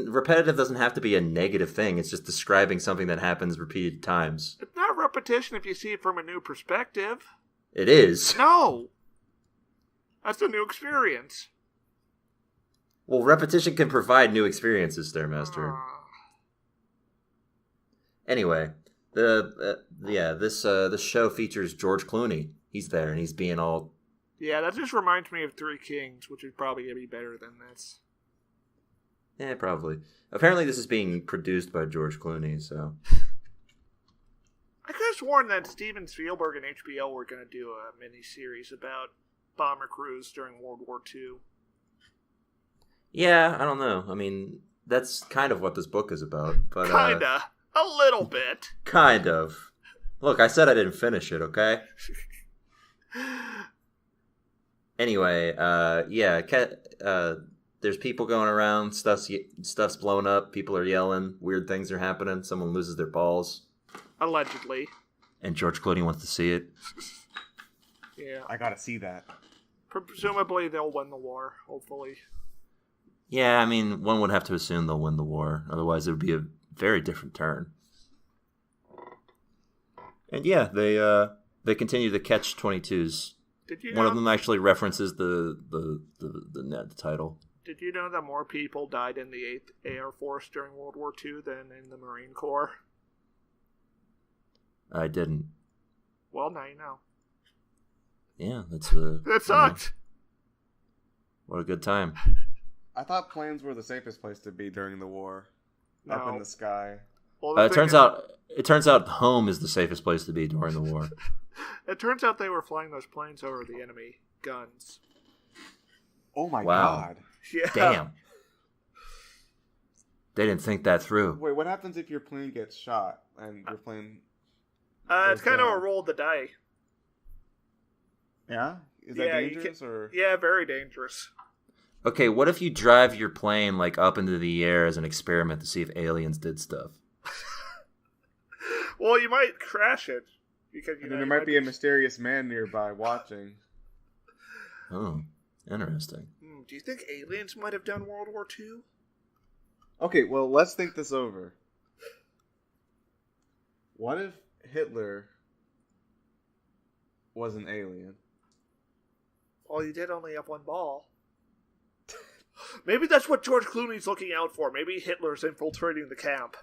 repetitive doesn't have to be a negative thing. It's just describing something that happens repeated times. It's not repetition if you see it from a new perspective. It is. No. That's a new experience. Well, repetition can provide new experiences, Stairmaster. Anyway, this show features George Clooney. He's there and he's being all. Yeah, that just reminds me of Three Kings, which is probably gonna be better than this. Yeah, probably. Apparently, this is being produced by George Clooney, so. I could have sworn that Steven Spielberg and HBO were gonna do a mini-series about bomber crews during World War II. Yeah, I don't know. I mean, that's kind of what this book is about. But, kinda. A little bit. Kind of. Look, I said I didn't finish it, okay? Anyway, there's people going around, stuff's blowing up, people are yelling, weird things are happening, someone loses their balls. Allegedly. And George Clooney wants to see it. Yeah. I gotta see that. Presumably they'll win the war, hopefully. Yeah, I mean, one would have to assume they'll win the war, otherwise it would be a very different turn. And yeah, they continue to catch 22s. Did you One know, of them actually references the title. Did you know that more people died in the 8th Air Force during World War II than in the Marine Corps? I didn't. Well, now you know. Yeah, that's That sucked. What a good time. I thought planes were the safest place to be during the war. No. Up in the sky. Well, It turns out It turns out home is the safest place to be during the war. It turns out they were flying those planes over the enemy guns. Oh my Wow. god. Yeah. Damn. They didn't think that through. Wait, what happens if your plane gets shot and your plane... It's kind of a down? roll of the die. Yeah? Is that dangerous or... Yeah, very dangerous. Okay, what if you drive your plane like up into the air as an experiment to see if aliens did stuff? Well, you might crash it because And then there might be a mysterious man nearby watching. Oh, interesting. Do you think aliens might have done World War II? Okay, well, let's think this over. What if Hitler was an alien? Well, you did only have one ball. Maybe that's what George Clooney's looking out for. Maybe Hitler's infiltrating the camp.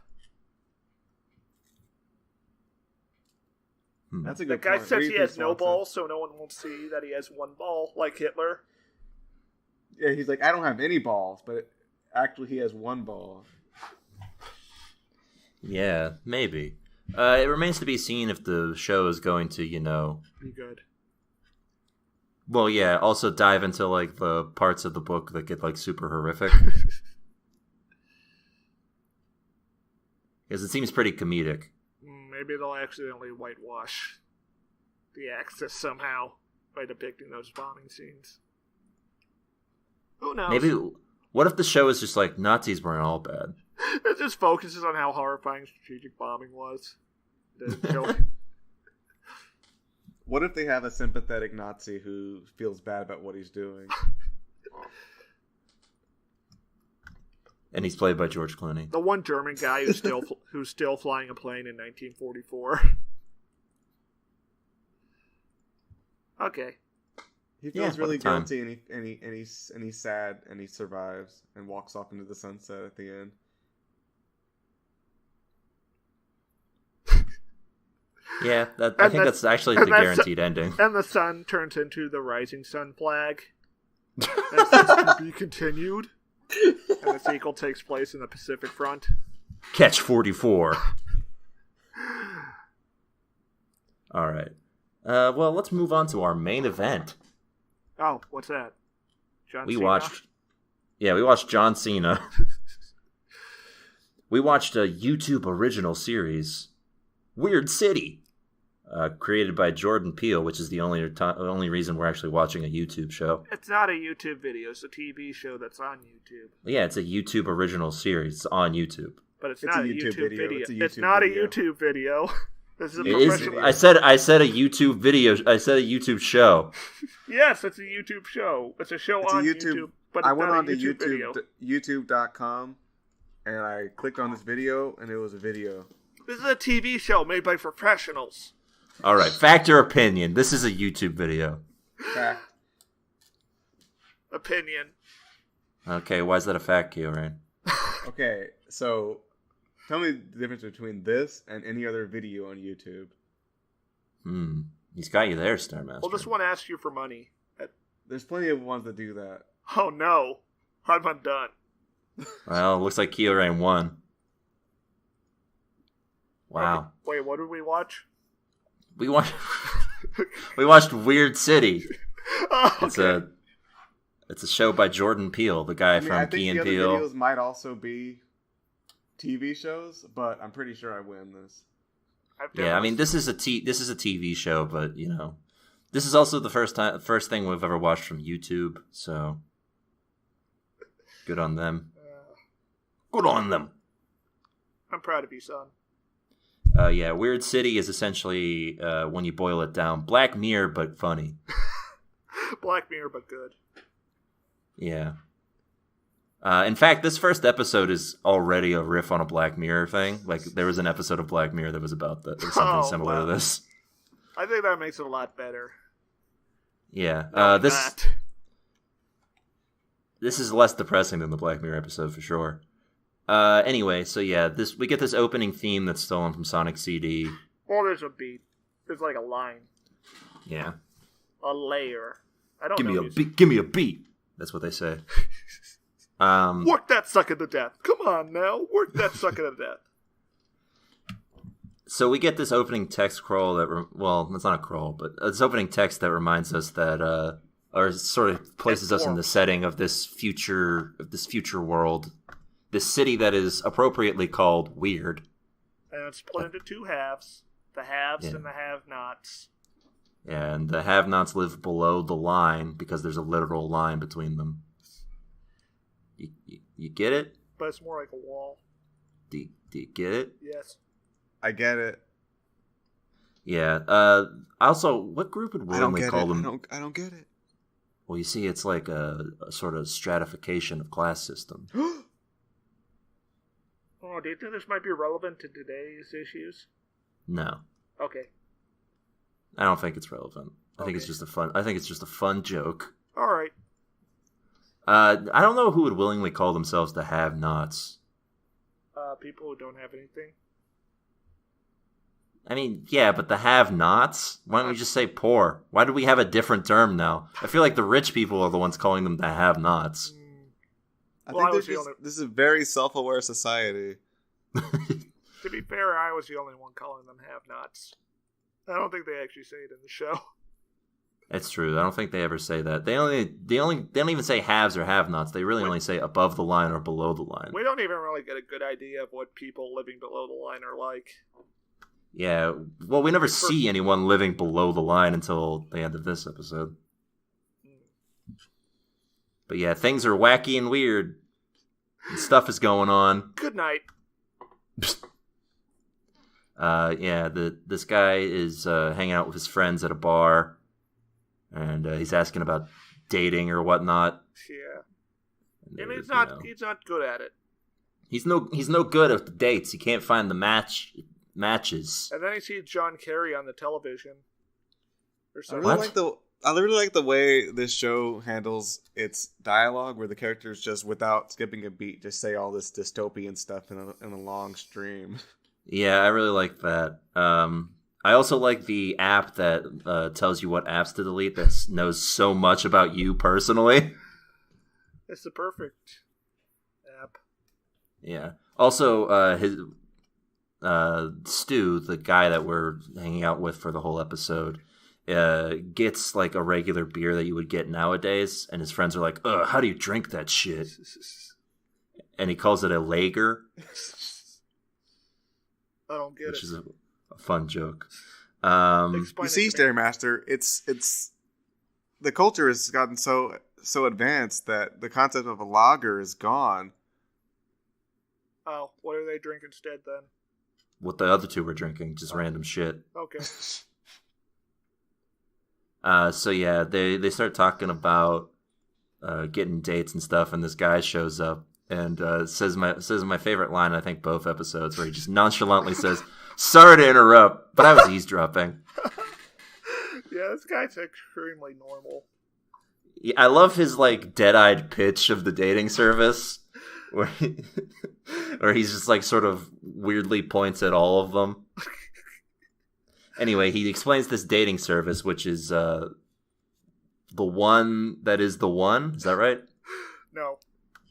That's a The good guy point. says What do he you has think, no Swanson? balls, so no one will see that he has one ball, like Hitler. Yeah, he's like, I don't have any balls, but actually he has one ball. Yeah, maybe. It remains to be seen if the show is going to, Be good. well, yeah, also dive into, like, the parts of the book that get, like, super horrific. Because it seems pretty comedic. Maybe they'll accidentally whitewash the Axis somehow by depicting those bombing scenes. Who knows? Maybe, what if the show is just like, Nazis weren't all bad? It just focuses on how horrifying strategic bombing was. What if they have a sympathetic Nazi who feels bad about what he's doing? And he's played by George Clooney. The one German guy who's still flying a plane in 1944. Okay. He feels Yeah, really what a time. guilty, and he's sad, and he survives and walks off into the sunset at the end. Yeah, I think that's actually the guaranteed ending. And the sun turns into the rising sun flag. That says to be continued. And the sequel takes place in the Pacific Front. Catch 44. All right. Well, let's move on to our main event. Oh, what's that? We Cena? watched John Cena. We watched a YouTube original series, Weird City, created by Jordan Peele, which is the only reason we're actually watching a YouTube show. It's not a YouTube video. It's a TV show that's on YouTube. Yeah, it's a YouTube original series. It's on YouTube. But it's It's not a a YouTube YouTube video. video. It's a YouTube not video. a YouTube video. This is a It is. professional. I said a YouTube video. I said a YouTube show. Yes, it's a YouTube show. It's a show It's a on YouTube- YouTube, but it's I went not on a to YouTube video. YouTube.com, and I clicked on this video, and it was a video. This is a TV show made by professionals. All right, fact or opinion? This is a YouTube video. Fact. Opinion. Okay, why is that a fact, Kiorein? Okay, so tell me the difference between this and any other video on YouTube. He's got you there, Stairmaster. Well, this one asks you for money. There's plenty of ones that do that. Oh no, I'm undone. Well, it looks like Kiorein won. Wow. Wait, what did we watch? We watched Weird City. Oh, okay. It's a show by Jordan Peele, the guy I from think Key and the other Peele. videos might also be TV shows, but I'm pretty sure I win this. Yeah, I mean this is a TV show, but this is also the first thing we've ever watched from YouTube. So good on them. Good on them. I'm proud of you, son. Yeah, Weird City is essentially, when you boil it down, Black Mirror but funny. Black Mirror, but good. Yeah. In fact, this first episode is already a riff on a Black Mirror thing. Like, there was an episode of Black Mirror that was about that. It was something similar to this. I think that makes it a lot better. Yeah. This is less depressing than the Black Mirror episode for sure. Anyway, so yeah, we get this opening theme that's stolen from Sonic CD. Well, there's a beat. There's like a line. Yeah. A layer. I don't Give know. me a beat. Give me a beat. That's what they say. Work that sucker to death. Come on now. Work that sucker to death. So we get this opening text crawl that, well, it's not a crawl, but it's opening text that reminds us that, or sort of places us in the setting of this future world, this city that is appropriately called Weird. And it's split into two halves, the haves and the have-nots. Yeah, and the have-nots live below the line because there's a literal line between them. You get it? But it's more like a wall. Do you get it? Yes. I get it. Yeah. Also, what group would willingly call them? I don't get it. Well, you see, it's like a sort of stratification of class system. Oh, do you think this might be relevant to today's issues? No. Okay. I don't think it's relevant. I think it's just a fun joke. All right. I don't know who would willingly call themselves the have-nots. People who don't have anything. I mean, yeah, but the have-nots? Why don't we just say poor? Why do we have a different term now? I feel like the rich people are the ones calling them the have-nots. I think this is a very self-aware society. To be fair, I was the only one calling them have-nots. I don't think they actually say it in the show. It's true. I don't think they ever say that. They don't even say haves or have-nots. They really only say above the line or below the line. We don't even really get a good idea of what people living below the line are like. Yeah. Well, we never see anyone living below the line until the end of this episode. But yeah, things are wacky and weird. And stuff is going on. Good night. This guy is hanging out with his friends at a bar. And he's asking about dating or whatnot. Yeah, and he's not good at it. He's no good at the dates. He can't find the matches. And then he sees John Kerry on the television. I really like the way this show handles its dialogue, where the characters just, without skipping a beat, just say all this dystopian stuff in a long stream. Yeah, I really like that. I also like the app that tells you what apps to delete that knows so much about you personally. It's the perfect app. Yeah. Also, his Stu, the guy that we're hanging out with for the whole episode, gets like a regular beer that you would get nowadays, and his friends are like, "Ugh, how do you drink that shit?" And he calls it a lager. I don't get which it. is a fun joke. You see, Stairmaster, it's the culture has gotten so advanced that the concept of a lager is gone. Oh, what do they drink instead then? What the other two were drinking, just random shit. Okay. So yeah, they start talking about getting dates and stuff, and this guy shows up and says my favorite line, I think both episodes, where he just nonchalantly says, "Sorry to interrupt, but I was eavesdropping." Yeah, this guy's extremely normal. Yeah, I love his like dead-eyed pitch of the dating service, where he's just like sort of weirdly points at all of them. Anyway, he explains this dating service, which is the one that is the one. Is that right? No,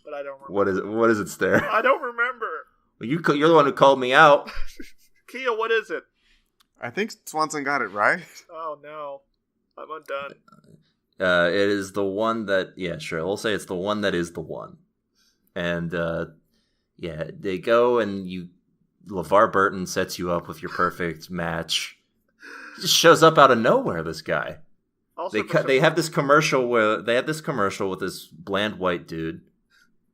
but I don't remember. What is it? What is it, Stair? I don't remember. Well, you're the one who called me out. Kia, what is it? I think Swanson got it right. Oh no, I'm undone. It is the one that, yeah, sure. We'll say it's the one that is the one. And, yeah, they go and LeVar Burton sets you up with your perfect match. He just shows up out of nowhere, this guy. Also, They have this commercial with this bland white dude.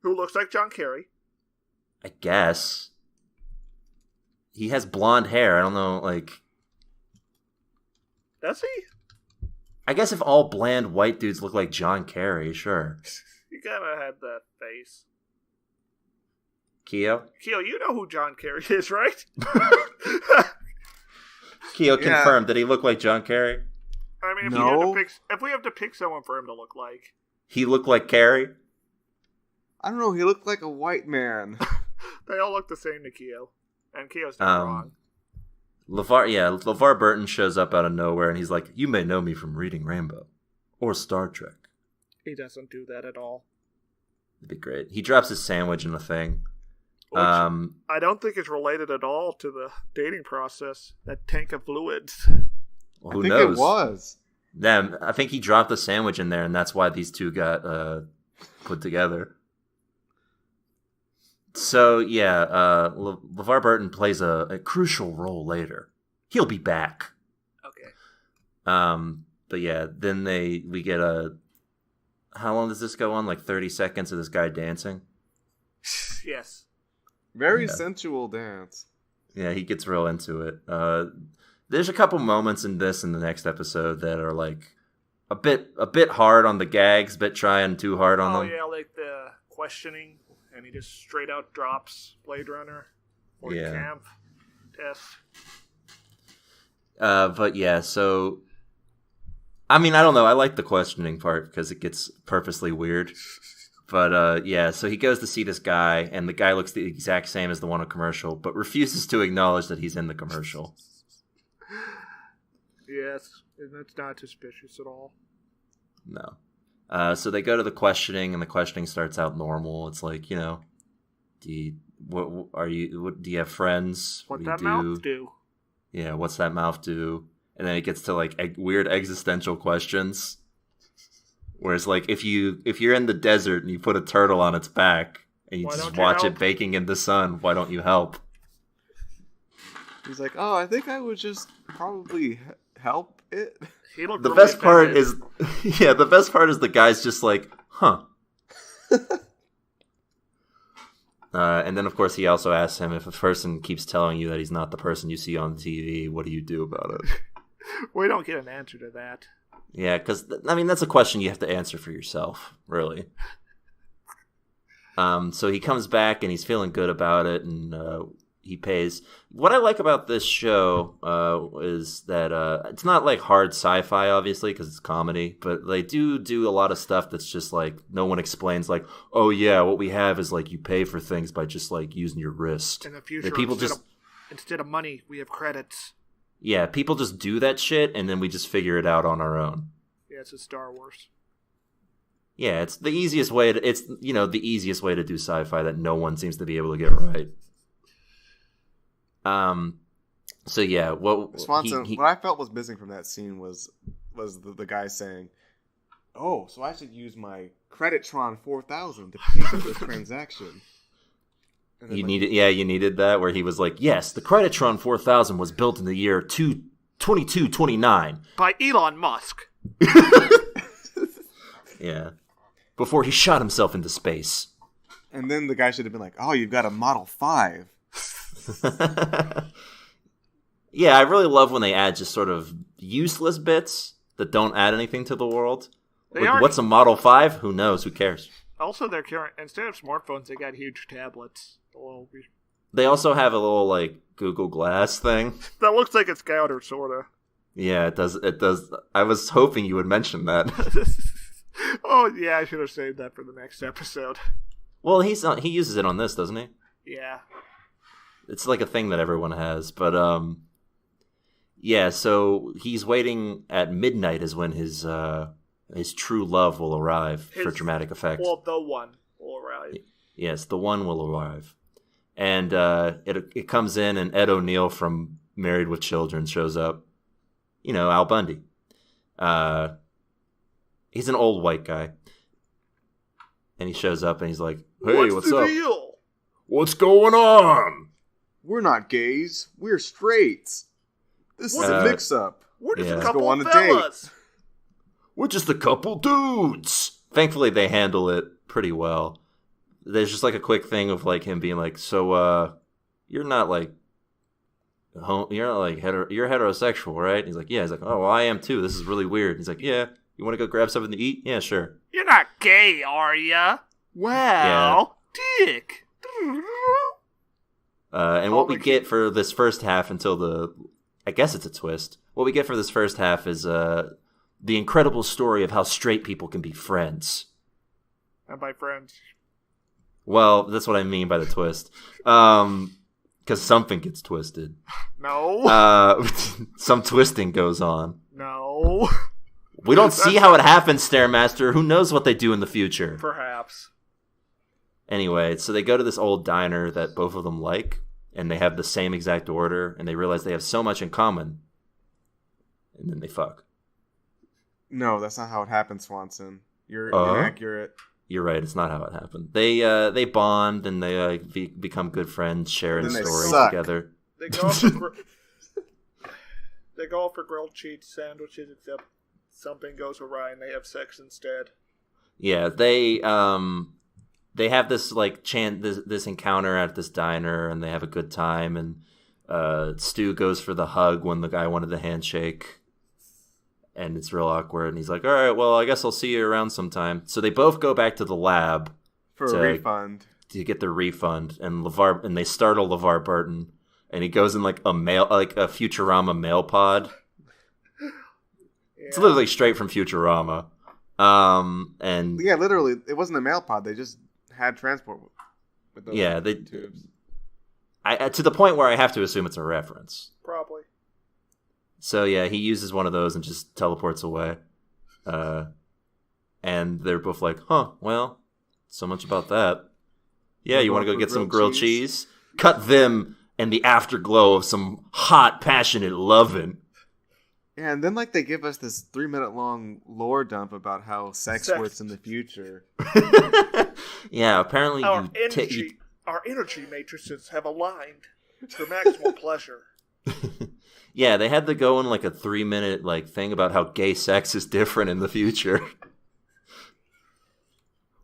who looks like John Kerry. I guess. He has blonde hair. I don't know, like... Does he? I guess if all bland white dudes look like John Kerry, sure. He kind of had that face. Keo? Keo, you know who John Kerry is, right? Keo confirmed. Did he look like John Kerry? I mean, if we have to pick someone for him to look like. He looked like Kerry? I don't know, he looked like a white man. They all look the same to Keo. And Keo's not wrong. LeVar Burton shows up out of nowhere and he's like, "You may know me from reading Rainbow. Or Star Trek." He doesn't do that at all. It'd be great. He drops his sandwich in the thing. I don't think it's related at all to the dating process. That tank of fluids. Well, who I think knows? it was. Them. I think he dropped a sandwich in there, and that's why these two got put together. So yeah, LeVar Burton plays a crucial role later. He'll be back. Okay. But yeah, then we get a. How long does this go on? Like 30 seconds of this guy dancing. Yes. Very sensual dance. Yeah, he gets real into it. There's a couple moments in this and the next episode that are like a bit hard on the gags, but trying too hard on them. Oh yeah, like the questioning, and he just straight out drops Blade Runner or camp test. But yeah, so I mean, I don't know. I like the questioning part because it gets purposely weird. But yeah, so he goes to see this guy, and the guy looks the exact same as the one on commercial, but refuses to acknowledge that he's in the commercial. Yes, and it's not suspicious at all. No. So they go to the questioning, and the questioning starts out normal. It's like, do you have friends? What that mouth do? Yeah, what's that mouth do? And then it gets to like weird existential questions. Whereas like if you're in the desert and you put a turtle on its back and you just watch it baking in the sun, why don't you help? He's like, oh, I think I would just probably help it. The best part is the guy's just like, huh. And then, of course, he also asks him, if a person keeps telling you that he's not the person you see on TV, what do you do about it? We don't get an answer to that. Yeah, because, I mean, that's a question you have to answer for yourself, really. So he comes back, and he's feeling good about it, and he pays. What I like about this show is that it's not like hard sci-fi, obviously, because it's comedy, but they do a lot of stuff that's just like no one explains. Like, oh yeah, what we have is like you pay for things by just like using your wrist. In the future, instead of money, we have credits. Yeah, people just do that shit, and then we just figure it out on our own. Yeah, it's a Star Wars. Yeah, it's the easiest way to. It's the easiest way to do sci-fi that no one seems to be able to get right. So yeah, Swanson, what I felt was missing from that scene was the guy saying, "Oh, so I should use my Creditron 4000 to pay for this transaction." You needed that where he was like, "Yes, the Creditron 4000 was built in the year 2229 by Elon Musk." Yeah, before he shot himself into space. And then the guy should have been like, "Oh, you've got a Model 5." Yeah, I really love when they add just sort of useless bits that don't add anything to the world. Like, what's a Model 5? Who knows? Who cares? Also, they're instead of smartphones, they got huge tablets. They also have a little like Google Glass thing that looks like it's Scouter, sorta. Yeah, it does. It does. I was hoping you would mention that. Oh yeah, I should have saved that for the next episode. Well, he uses it on this, doesn't he? Yeah. It's like a thing that everyone has, but yeah. So he's waiting at midnight is when his true love will arrive for dramatic effect. Well, the one will arrive. Yes, the one will arrive, and it comes in, and Ed O'Neill from Married with Children shows up. Al Bundy. He's an old white guy, and he shows up, and he's like, "Hey, what's up? Deal? What's going on? We're not gays. We're straights. This is a mix-up. We're just a couple couple on a fellas. date. We're just a couple dudes." Thankfully, they handle it pretty well. There's just like a quick thing of like him being like, "So, you're not like you're heterosexual, right?" He's like, "Yeah." He's like, "Oh, well, I am too. This is really weird." He's like, "Yeah. You want to go grab something to eat? Yeah, sure." You're not gay, are ya? Well, dick. And what we get for this first half I guess it's a twist. What we get for this first half is the incredible story of how straight people can be friends. And by friends. Well, that's what I mean by the twist. Because something gets twisted. No. Some twisting goes on. No. We don't see how it happens, Stairmaster. Who knows what they do in the future? Perhaps. Anyway, so they go to this old diner that both of them like, and they have the same exact order, and they realize they have so much in common, and then they fuck. No, that's not how it happens, Swanson. You're inaccurate. You're right. It's not how it happened. They bond and they become good friends, sharing stories together. They go for grilled cheese sandwiches, except something goes awry and they have sex instead. Yeah, they have this this encounter at this diner, and they have a good time. And Stu goes for the hug when the guy wanted the handshake. And it's real awkward, and he's like, all right, well, I guess I'll see you around sometime. So they both go back to the lab for a refund. To get their refund, and they startle LeVar Burton, and he goes in like a Futurama mail pod. Yeah. It's literally straight from Futurama. And yeah, literally, it wasn't a mail pod. They just had transport with those tubes. To the point where I have to assume it's a reference. Probably. So yeah, he uses one of those and just teleports away. And they're both like, huh, well, so much about that. Yeah, you want to go get some grilled cheese? Cut them and the afterglow of some hot, passionate loving. Yeah, and then they give us this 3-minute long lore dump about how sex works in the future. Yeah, apparently our energy matrices have aligned for maximal pleasure. Yeah, they had to go in a 3-minute thing about how gay sex is different in the future.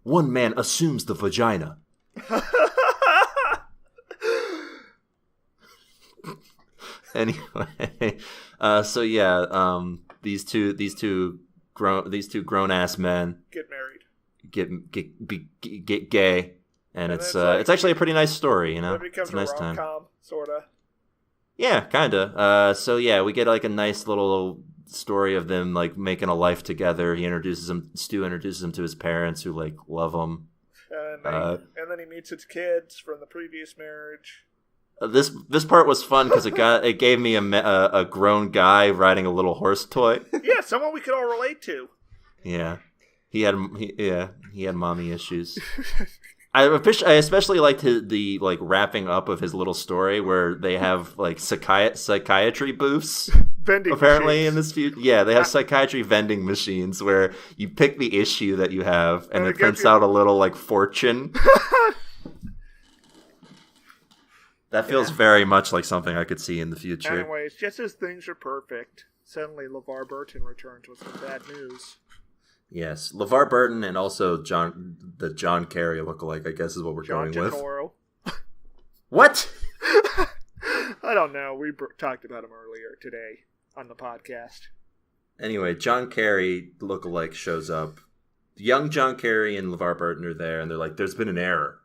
One man assumes the vagina. Anyway, so yeah, these two grown ass men get married, get gay, and it's actually a pretty nice story, you know. It becomes it's a nice rom-com, time, sorta. Yeah, kinda. So yeah, we get a nice little story of them making a life together. Stu introduces him to his parents, who love him. And then he meets his kids from the previous marriage. This part was fun because it gave me a grown guy riding a little horse toy. Yeah, someone we could all relate to. Yeah, he had mommy issues. I especially liked the wrapping up of his little story where they have psychiatry booths. Vending apparently machines. In this few, yeah, they have psychiatry vending machines where you pick the issue that you have and it prints out a little fortune. That feels very much like something I could see in the future. Anyways, just as things are perfect, suddenly LeVar Burton returns with some bad news. Yes, LeVar Burton and also the John Kerry lookalike, I guess is what we're going with. What? I don't know. We talked about him earlier today on the podcast. Anyway, John Kerry lookalike shows up. Young John Kerry and LeVar Burton are there, and they're like, there's been an error.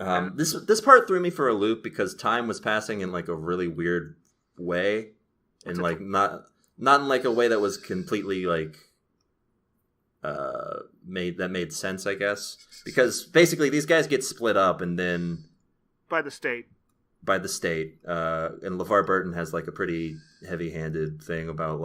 This part threw me for a loop because time was passing in a really weird way, and not in a way that was completely made sense, I guess, because basically these guys get split up and then by the state, and LeVar Burton has a pretty heavy-handed thing about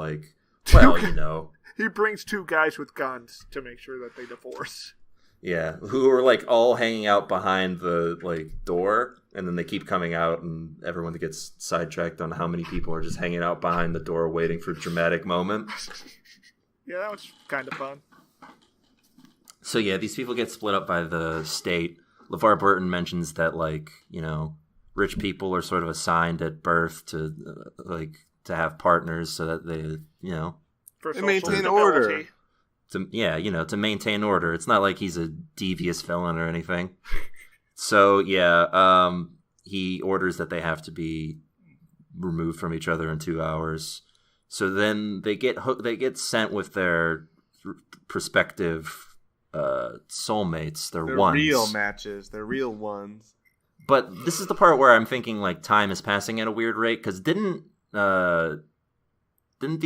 he brings two guys with guns to make sure that they divorce. Yeah, who are all hanging out behind the door, and then they keep coming out, and everyone gets sidetracked on how many people are just hanging out behind the door waiting for a dramatic moment. Yeah, that was kind of fun. So yeah, these people get split up by the state. LeVar Burton mentions that rich people are sort of assigned at birth to have partners so that they for maintain order. To maintain order. It's not like he's a devious villain or anything. So yeah, he orders that they have to be removed from each other in 2 hours. So then they get sent with their prospective soulmates. They're ones. Real matches. They're real ones. But this is the part where I'm thinking time is passing at a weird rate, because didn't the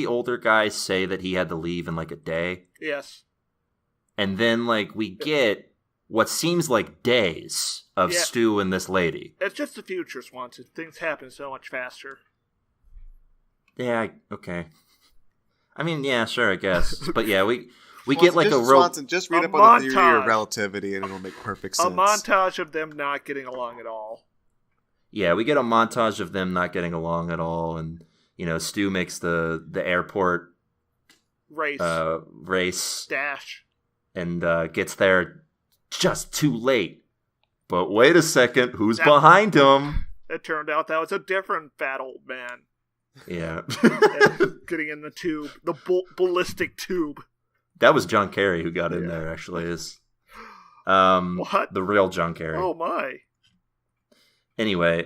older guy say that he had to leave in a day? Yes. And then we get what seems like days of Stu and this lady. It's just the future, Swanson. Things happen so much faster. Yeah, okay. I mean, yeah, sure, I guess. But yeah, we We get like a real... Swanson, just read up on the theory of relativity and it'll make perfect sense. A montage of them not getting along at all. Yeah, we get a montage of them not getting along at all, and Stu makes the airport race dash, and gets there just too late. But wait a second, who's behind him? It turned out that was a different fat old man. Yeah. Getting in the tube, the ballistic tube. That was John Kerry who got in there, actually. Is what? The real John Kerry. Oh, my. Anyway,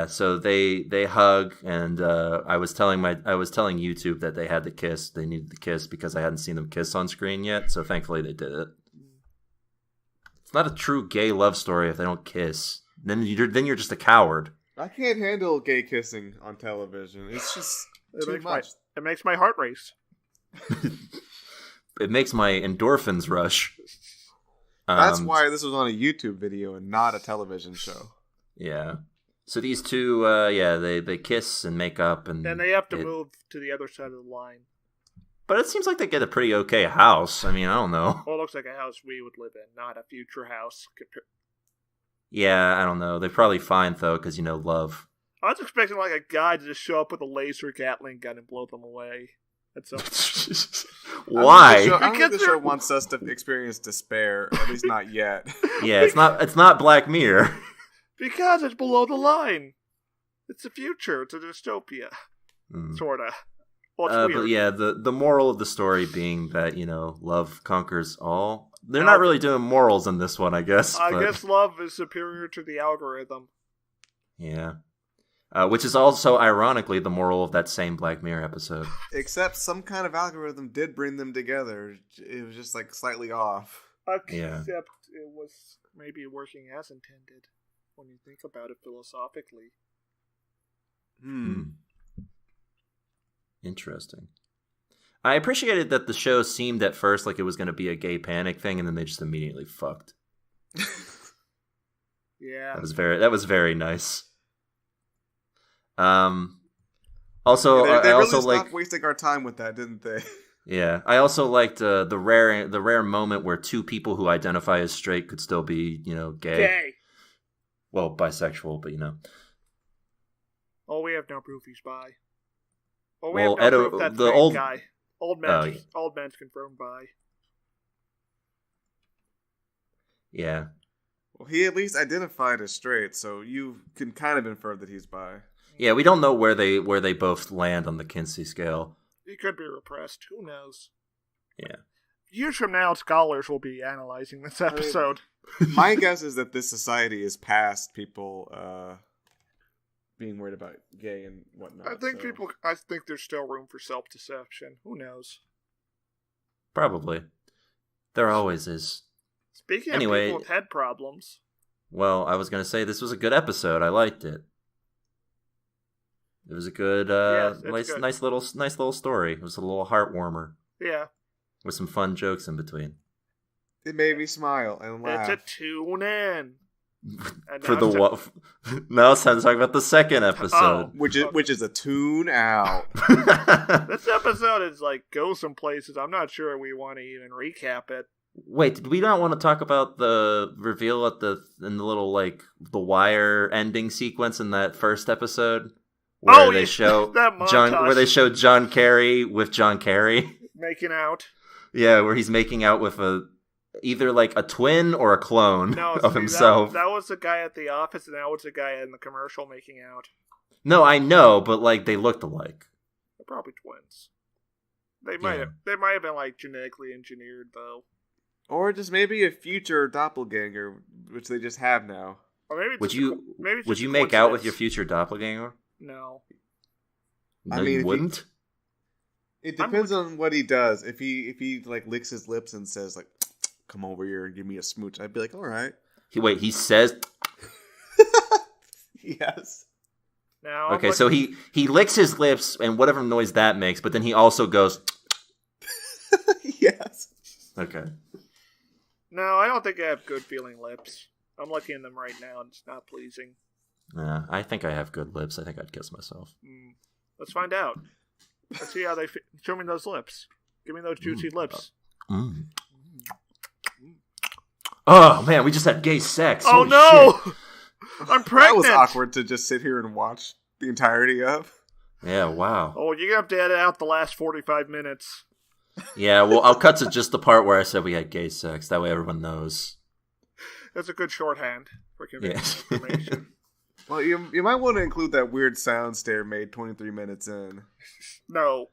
so they hug, and I was telling YouTube that they had to kiss. They needed to kiss because I hadn't seen them kiss on screen yet, so thankfully they did it. It's not a true gay love story if they don't kiss. Then you're just a coward. I can't handle gay kissing on television. It's just too much. It makes my heart race. It makes my endorphins rush. That's why this was on a YouTube video and not a television show. Yeah. So these two, they kiss and make up, and they have to move to the other side of the line. But it seems like they get a pretty okay house. I mean, I don't know. Well, it looks like a house we would live in, not a future house. Yeah, I don't know. They're probably fine though, because love. I was expecting like a guy to just show up with a laser Gatling gun and blow them away. Why? I don't think the show wants us to experience despair, at least not yet. Yeah, it's not Black Mirror. Because it's below the line. It's the future. It's a dystopia. Sorta. Well, it's weird. But yeah, the moral of the story being that, love conquers all. They're not really doing morals in this one, I guess. I guess love is superior to the algorithm. Yeah. Which is also, ironically, the moral of that same Black Mirror episode. Except some kind of algorithm did bring them together. It was just, slightly off. Yeah. Except it was maybe working as intended, when you think about it philosophically. Interesting. I appreciated that the show seemed at first like it was going to be a gay panic thing, and then they just immediately fucked. Yeah. That was very nice. Also, they I really also stopped wasting our time with that, didn't they? Yeah, I also liked the rare moment where two people who identify as straight could still be, gay. Well, bisexual, but Oh, we have no proof he's bi. Well, we have no proof that's the old guy. Old man's confirmed bi. Yeah. Well, he at least identified as straight, so you can kind of infer that he's bi. Yeah, we don't know where they both land on the Kinsey scale. He could be repressed. Who knows? Yeah. Years from now, scholars will be analyzing this episode. My guess is that this society is past people being worried about gay and whatnot. I think there's still room for self-deception. Who knows? Probably. There always is. Speaking of people with head problems. Well, I was going to say this was a good episode. I liked it. It was a good, nice little story. It was a little heartwarmer. Yeah. With some fun jokes in between. It made me smile and laugh. It's a tune in. Now it's time to talk about the second episode, which is a tune out. This episode is goes some places. I'm not sure we want to even recap it. Wait, did we not want to talk about the reveal in the little the wire ending sequence in that first episode? Where they show John Kerry with John Kerry making out. Yeah, where he's making out with either a twin or a clone of himself. That was the guy at the office, and that was the guy in the commercial making out. No, I know, but they looked alike. They're probably twins. They might have been genetically engineered though. Or just maybe a future doppelganger, which they just have now. Or maybe would you make out with your future doppelganger? No. I mean, you wouldn't? It depends on what he does. If he licks his lips and says come over here and give me a smooch, I'd be like, all right. He says yes. Now, okay, so he licks his lips and whatever noise that makes, but then he also goes yes. Okay. No, I don't think I have good feeling lips. I'm looking at them right now and it's not pleasing. I think I have good lips. I think I'd kiss myself. Let's find out. Let's see how they show me those lips. Give me those juicy lips. Mm. Oh man, we just had gay sex. Oh Holy no! shit. I'm pregnant! That was awkward to just sit here and watch the entirety of. Yeah, wow. Oh, you're gonna have to edit out the last 45 minutes. Yeah, well, I'll cut to just the part where I said we had gay sex. That way everyone knows. That's a good shorthand for conveying information. Well, you might want to include that weird sound stare made 23 minutes in. No.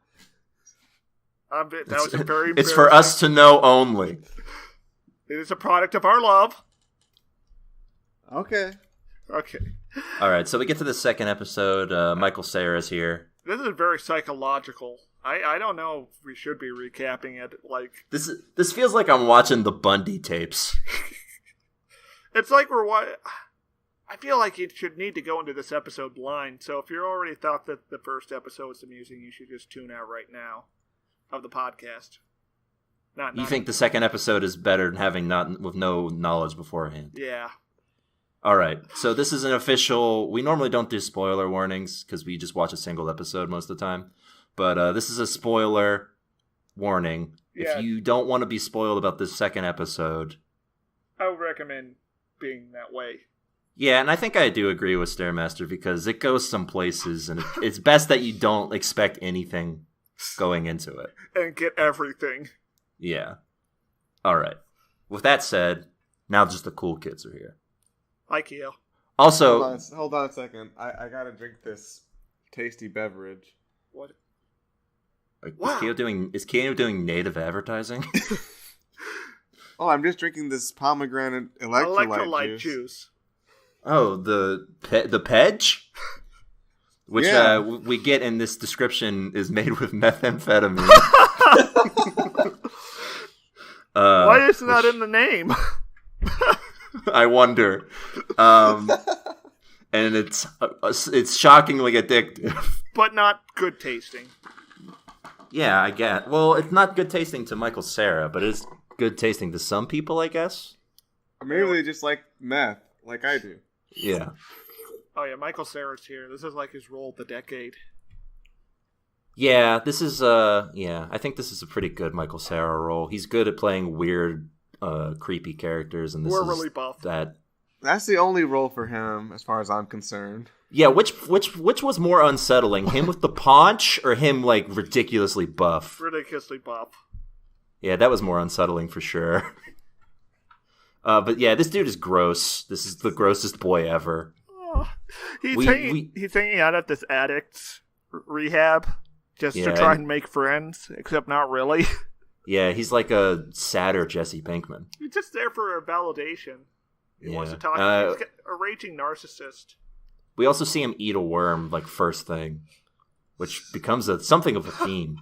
That was a very It's for us to know only. It is a product of our love. Okay. Okay. All right, so we get to the second episode. Michael Cera's here. This is very psychological. I don't know if we should be recapping it. Like This feels like I'm watching the Bundy tapes. it's like I feel like you should need to go into this episode blind. So if you already thought that the first episode was amusing, you should just tune out right now of the podcast. You think the second episode is better than having with no knowledge beforehand? Yeah. All right. So this is an official. We normally don't do spoiler warnings because we just watch a single episode most of the time. But this is a spoiler warning. Yeah. If you don't want to be spoiled about this second episode, I would recommend being that way. Yeah, and I think I do agree with Stairmaster because it goes some places, and it's best that you don't expect anything going into it. And get everything. Yeah. All right. With that said, now just the cool kids are here. Hi, Keo. Also... Hold on a second. I gotta drink this tasty beverage. What? Wow. Is Keo doing native advertising? Oh, I'm just drinking this pomegranate electrolyte juice. Oh, the Pedge? Which we get in this description is made with methamphetamine. Why is that in the name? I wonder. And it's shockingly addictive. But not good tasting. Yeah, I get. Well, it's not good tasting to Michael Cera, but it's good tasting to some people, I guess. Or maybe they just like meth, like I do. Yeah. Oh yeah, Michael Cera's here. This is like his role of the decade. Yeah, this is I think this is a pretty good Michael Cera role. He's good at playing weird, creepy characters, and We're really buff. That's the only role for him, as far as I'm concerned. Yeah, which was more unsettling, him with the paunch or him like ridiculously buff? Ridiculously buff. Yeah, that was more unsettling for sure. But yeah, this dude is gross. This is the grossest boy ever. Oh, he's hanging out at this addict's rehab just to try and make friends, except not really. Yeah, he's like a sadder Jesse Pinkman. He's just there for a validation. He wants to talk. He's a raging narcissist. We also see him eat a worm, like, first thing, which becomes something of a theme.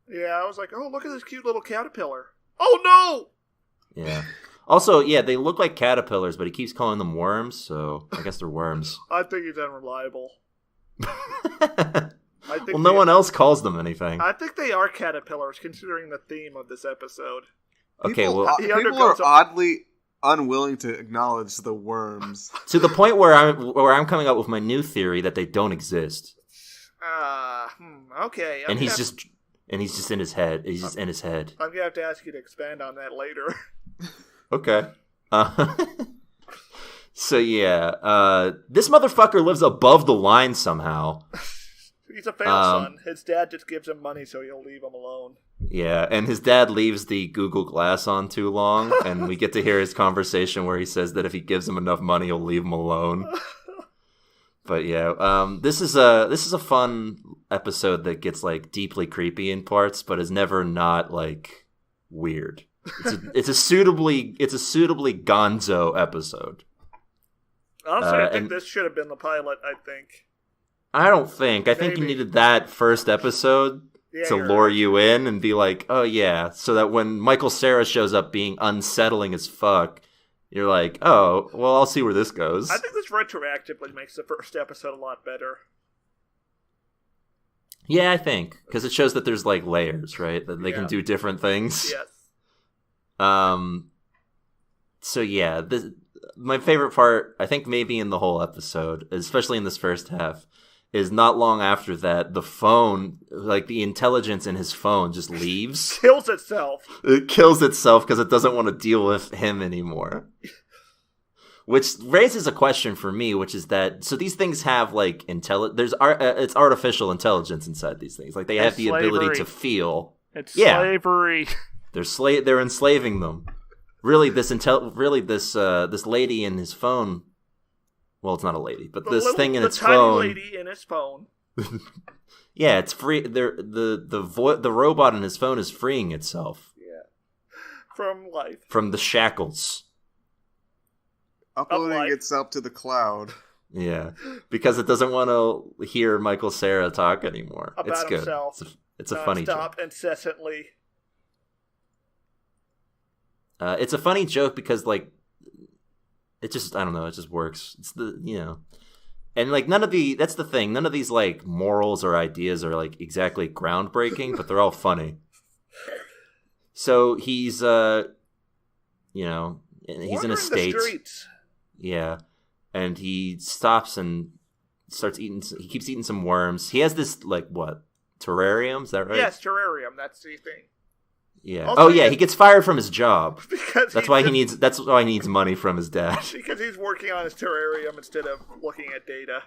Yeah, I was like, oh, look at this cute little caterpillar. Oh, no! Yeah. Also, yeah, they look like caterpillars, but he keeps calling them worms, so I guess they're worms. I think he's unreliable. Well, no one else calls them anything. I think they are caterpillars, considering the theme of this episode. Okay, people are oddly unwilling to acknowledge the worms to the point where I'm coming up with my new theory that they don't exist. Okay. And he's just in his head. He's just in his head. I'm gonna have to ask you to expand on that later. Okay. So yeah, this motherfucker lives above the line somehow. He's a failed son. His dad just gives him money so he'll leave him alone. Yeah, and his dad leaves the Google Glass on too long, and we get to hear his conversation where he says that if he gives him enough money, he'll leave him alone. But yeah, this is a fun episode that gets like deeply creepy in parts, but is never not like weird. It's a suitably gonzo episode. Honestly, I think this should have been the pilot. I don't think. I think you needed that first episode to lure you in and be like, oh yeah, so that when Michael Cera shows up being unsettling as fuck, you're like, oh, well, I'll see where this goes. I think this retroactively makes the first episode a lot better. Yeah, I think. Because it shows that there's like layers, right? That they can do different things. Yes. So yeah, my favorite part, I think maybe in the whole episode, especially in this first half, is not long after that, the phone, like the intelligence in his phone just leaves. Kills itself. It kills itself because it doesn't want to deal with him anymore. Which raises a question for me, which is that, so these things have like it's artificial intelligence inside these things. Like they have the ability to feel. It's slavery. They're enslaving them. Really, this lady in his phone. Well, it's not a lady, but this thing in its phone. The tiny lady in his phone. Yeah, it's free. The robot in his phone is freeing itself. Yeah, from life. From the shackles. Uploading itself to the cloud. Yeah, because it doesn't want to hear Michael Cera talk anymore. About it's good. Himself. It's a funny joke. Incessantly. It's a funny joke because like it just, I don't know, it just works. It's and like that's the thing. None of these like morals or ideas are like exactly groundbreaking, but they're all funny. So he's he's in a state. Yeah. And he stops and starts eating. He keeps eating some worms. He has this like what? Terrarium? Is that right? Yes, terrarium. That's the thing. Yeah. Also, he gets fired from his job. Because that's why he needs money from his dad. Because he's working on his terrarium instead of looking at data.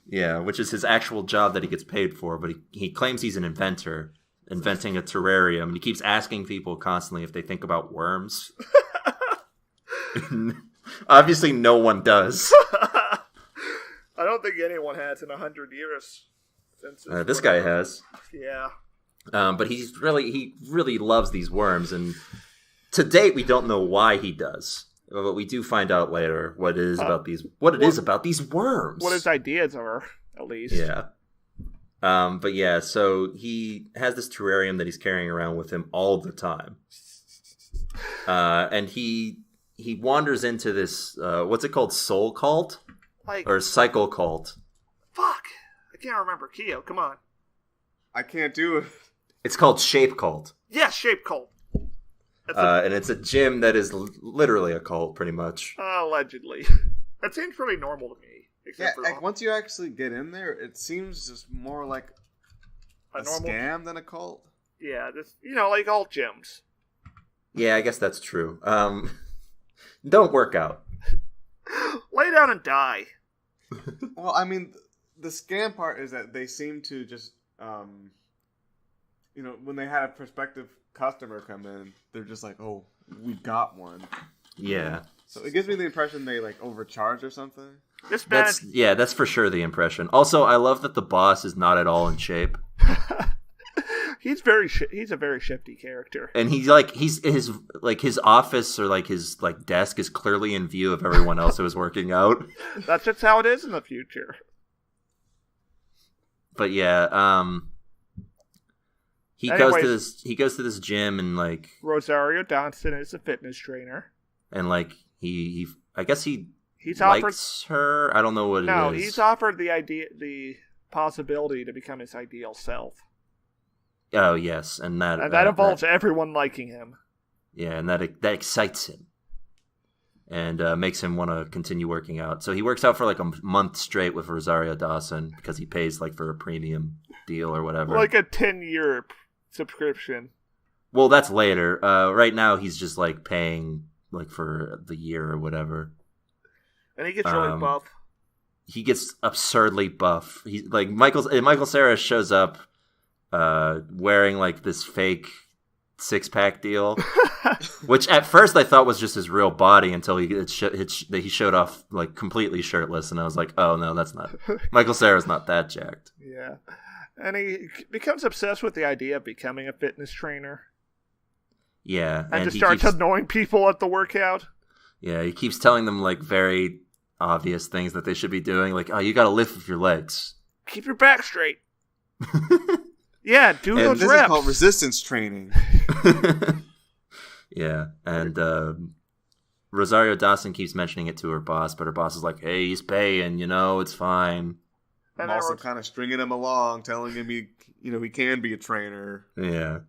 Yeah, which is his actual job that he gets paid for, but he claims he's an inventor, inventing a terrarium, and he keeps asking people constantly if they think about worms. Obviously, no one does. I don't think anyone has in 100 years. This guy has. Yeah. But he really loves these worms, and to date we don't know why he does, but we do find out later what it is about these worms. What his ideas are, at least. Yeah. But yeah, so he has this terrarium that he's carrying around with him all the time, and he wanders into this what's it called, soul cult, or cycle cult? Fuck, I can't remember. Keo, come on. I can't do it. It's called Shape Cult. Yeah, Shape Cult. And it's a gym that is literally a cult, pretty much. Allegedly. That seems pretty normal to me. Once you actually get in there, it seems just more like a scam than a cult. Yeah, just, like all gyms. Yeah, I guess that's true. Don't work out. Lay down and die. Well, I mean, the scam part is that they seem to just... when they had a prospective customer come in, they're just like, "Oh, we got one." Yeah. So it gives me the impression they like overcharge or something. That's for sure the impression. Also, I love that the boss is not at all in shape. He's a very shifty character, and his office or like his like desk is clearly in view of everyone else who is working out. That's just how it is in the future. But yeah, He goes to this gym and like Rosario Dawson is a fitness trainer, and like he I guess he's likes her. I don't know what it is. No, he's offered the possibility to become his ideal self. Oh yes, and that involves everyone liking him. Yeah, and that excites him, and makes him want to continue working out. So he works out for like a month straight with Rosario Dawson because he pays like for a premium deal or whatever, like a 10-year subscription. Well, that's later. Right now, he's just like paying like for the year or whatever. And he gets really buff. He gets absurdly buff. He's like Michael Cera shows up wearing like this fake 6-pack deal, which at first I thought was just his real body until he showed off like completely shirtless, and I was like, oh no, that's not Michael Cera's not that jacked. Yeah. And he becomes obsessed with the idea of becoming a fitness trainer. Yeah. And just starts annoying people at the workout. Yeah, he keeps telling them like very obvious things that they should be doing. Like, oh, you got to lift with your legs. Keep your back straight. Yeah, do those this reps. Is called resistance training. Yeah, and Rosario Dawson keeps mentioning it to her boss, but her boss is like, hey, he's paying, it's fine. I'm also kind of stringing him along, telling him he can be a trainer. Yeah.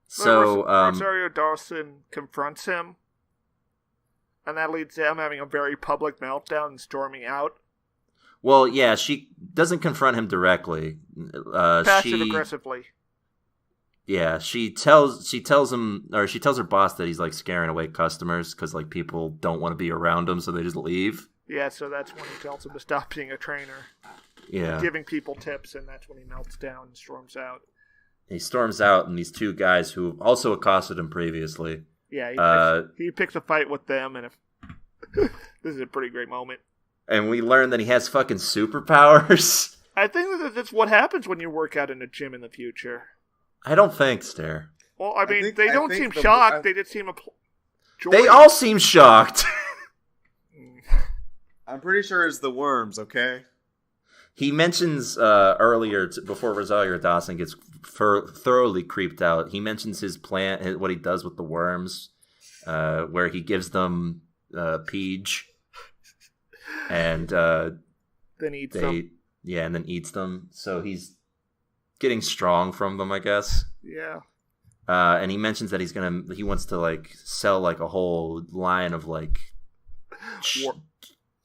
So Rosario Dawson confronts him, and that leads to him having a very public meltdown and storming out. Well, yeah, she doesn't confront him directly. Passive aggressively. Yeah, she tells him, or she tells her boss that he's like scaring away customers because like people don't want to be around him, so they just leave. Yeah, so that's when he tells him to stop being a trainer. Yeah, giving people tips, and that's when he melts down and storms out. He storms out, and these two guys who also accosted him previously. Yeah, he picks a fight with them, and this is a pretty great moment. And we learn that he has fucking superpowers. I think that's what happens when you work out in a gym in the future. I don't think, Stair. Well, I mean, they don't seem shocked. They just seem joyous. They all seem shocked. I'm pretty sure it's the worms, okay? He mentions earlier, before Rosario Dawson gets thoroughly creeped out, he mentions his plan, what he does with the worms, where he gives them Peach, and then eats them. Yeah, and then eats them. So he's getting strong from them, I guess. Yeah. And he mentions that he wants to like sell like a whole line of like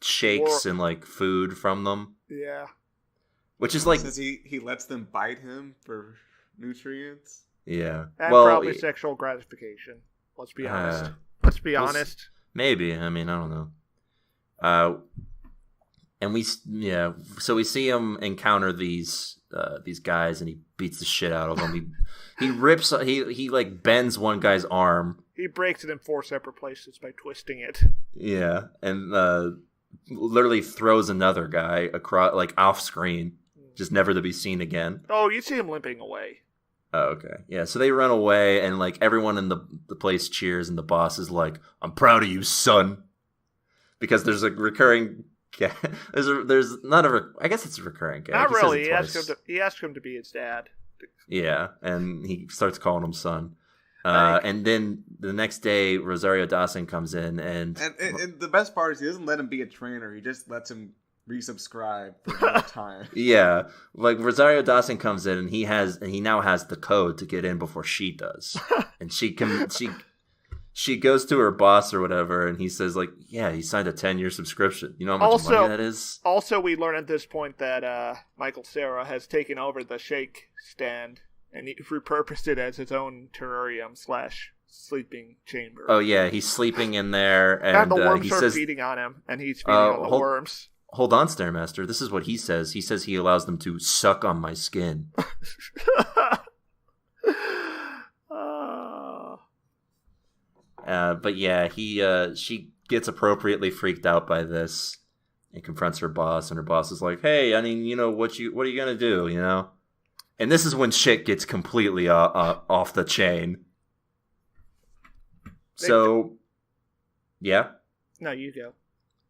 shakes and like food from them. Yeah. Which is like, says he lets them bite him for nutrients. Yeah. And probably sexual gratification. Let's be honest. Let's be honest. Maybe. I mean, I don't know. And so we see him encounter these guys, and he beats the shit out of them. He like bends one guy's arm. He breaks it in 4 separate places by twisting it. Yeah, and literally throws another guy across, like off screen, just never to be seen again. Oh, you see him limping away. Oh, okay. Yeah, so they run away, and like everyone in the place cheers, and the boss is like, "I'm proud of you, son," because there's a recurring. There's not a. I guess it's a recurring gag. Not really. He asked him to be his dad. Yeah, and he starts calling him son. And then the next day, Rosario Dawson comes in, and the best part is he doesn't let him be a trainer. He just lets him resubscribe for more time. Yeah, like Rosario Dawson comes in, and he now has the code to get in before she does, and she goes to her boss or whatever, and he says like, "Yeah, he signed a 10-year subscription. You know how much money that is." Also, we learn at this point that Michael Cera has taken over the shake stand. And he repurposed it as his own terrarium / sleeping chamber. Oh yeah, he's sleeping in there, and the worms are feeding on him, and he's feeding on the worms. Hold on, Stairmaster. This is what he says. He says he allows them to suck on my skin. But yeah, she gets appropriately freaked out by this and confronts her boss, and her boss is like, "Hey, I mean, you know what are you gonna do? You know?" And this is when shit gets completely off the chain. So, yeah. No, you go.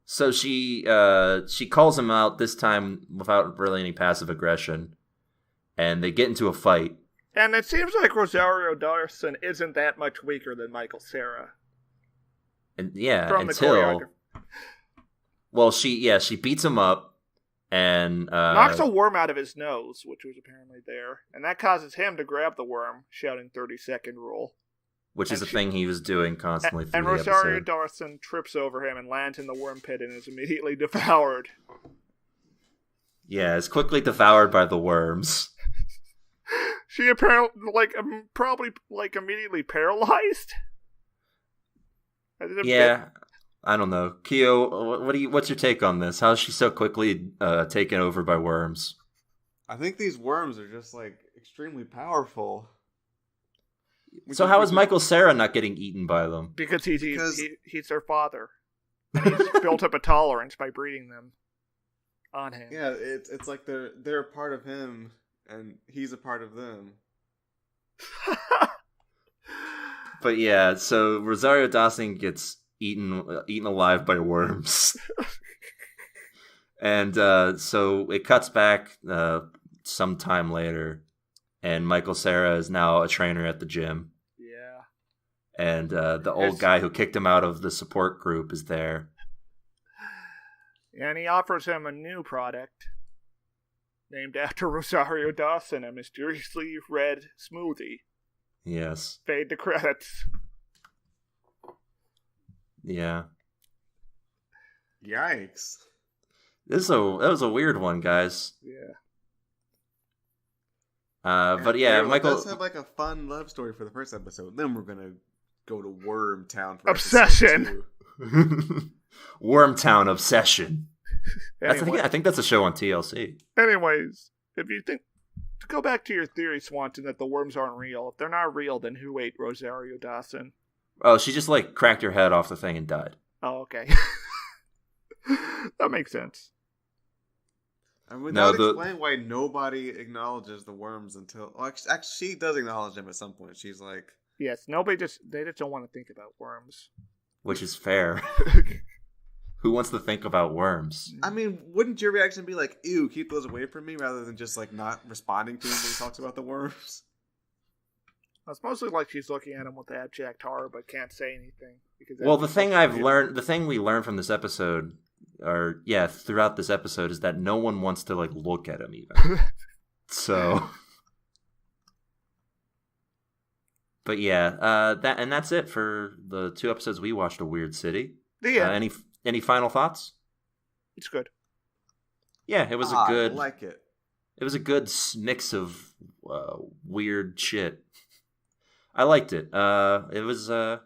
So she calls him out, this time without really any passive aggression, and they get into a fight. And it seems like Rosario Dawson isn't that much weaker than Michael Cera. And she beats him up. And knocks a worm out of his nose, which was apparently there, and that causes him to grab the worm, shouting 30-second rule. Which is a thing he was doing constantly through the episode. And Rosario Dawson trips over him and lands in the worm pit and is immediately devoured. Yeah, is quickly devoured by the worms. She apparently, probably immediately paralyzed? Yeah. I don't know. Keo, what's your take on this? How is she so quickly taken over by worms? I think these worms are just extremely powerful. So how is Michael Cera not getting eaten by them? Because he's their father. He's built up a tolerance by breeding them on him. Yeah, it's like they're a part of him and he's a part of them. But yeah, so Rosario Dawson gets eaten alive by worms. And so it cuts back some time later, and Michael Cera is now a trainer at the gym. Yeah. And the old guy who kicked him out of the support group is there. And he offers him a new product named after Rosario Dawson, a mysteriously red smoothie. Yes. Fade to credits. Yeah. Yikes. That was a weird one, guys. Yeah. But yeah, Michael. Let's have like a fun love story for the first episode. Then we're gonna go to Wormtown for Obsession. Wormtown Obsession. Anyway. I think that's a show on TLC. Anyways, if you think to go back to your theory, Swanson, that the worms aren't real. If they're not real, then who ate Rosario Dawson? Oh, she just like cracked her head off the thing and died. Oh, okay. That makes sense. I mean, that would explain why nobody acknowledges the worms until... Well, actually, she does acknowledge them at some point. She's like... Yes, they just don't want to think about worms. Which is fair. Who wants to think about worms? I mean, wouldn't your reaction be like, ew, keep those away from me, rather than just like not responding to him when he talks about the worms? It's mostly like she's looking at him with abject horror, but can't say anything. Well, the thing we learned from this episode, throughout this episode, is that no one wants to like look at him even. So, but yeah, that's it for the 2 episodes we watched of Weird City. Yeah. Any final thoughts? It's good. Yeah, it was I like it. It was a good mix of weird shit. I liked it. It was. For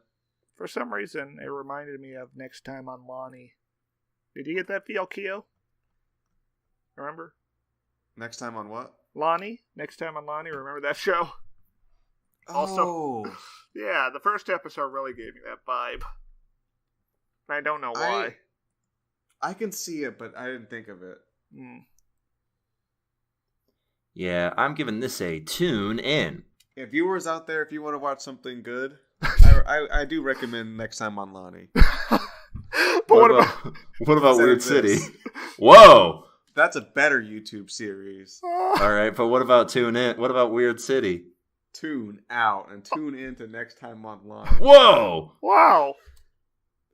some reason, it reminded me of Next Time on Lonnie. Did you get that feel, Keo? Remember? Next time on what? Lonnie. Next Time on Lonnie. Remember that show? Oh. Also, yeah, the first episode really gave me that vibe. I don't know why. I can see it, but I didn't think of it. Yeah, I'm giving this a tune in. Yeah, viewers out there, if you want to watch something good, I do recommend Next Time on Lonnie. But what about Weird City? Whoa! That's a better YouTube series. All right, but what about Tune In? What about Weird City? Tune out and tune in to Next Time on Lonnie. Whoa! Wow!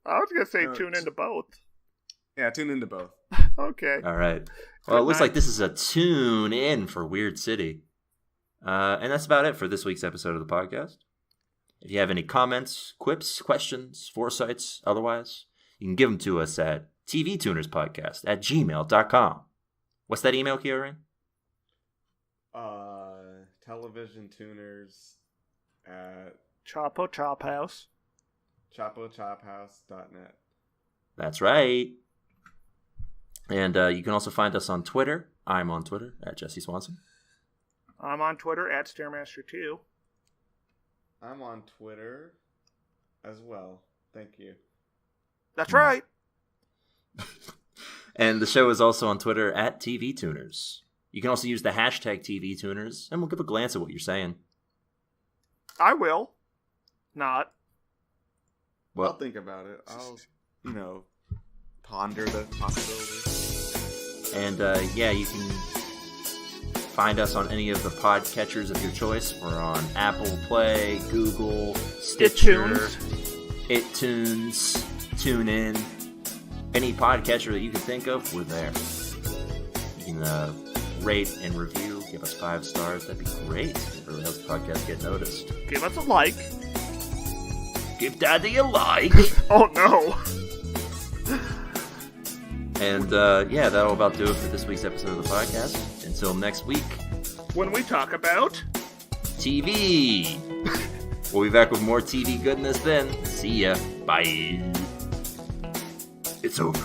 I was going to say tune into both. Yeah, tune into both. Okay. All right. Well, it looks like this is a tune in for Weird City. And that's about it for this week's episode of the podcast. If you have any comments, quips, questions, foresights, otherwise, you can give them to us at tvtunerspodcast@gmail.com. What's that email, Kiorein? Television tuners at Chapo Chop House. chapochophouse.net. That's right. And you can also find us on Twitter. I'm on Twitter at Jesse Swanson. I'm on Twitter at Stairmaster2. I'm on Twitter as well. Thank you. That's right. And the show is also on Twitter at TV Tuners. You can also use the hashtag TV Tuners, and we'll give a glance at what you're saying. I will. Not. Well, I'll think about it. I'll, ponder the possibilities. And you can find us on any of the podcatchers of your choice. We're on Apple Play, Google, Stitcher, iTunes, TuneIn. Any podcatcher that you can think of, we're there. You can rate and review, give us 5 stars. That'd be great. It really helps the podcast get noticed. Give us a like. Give Daddy a like. Oh, no. And, that'll about do it for this week's episode of the podcast. Until next week. When we talk about... TV. We'll be back with more TV goodness then. See ya. Bye. It's over.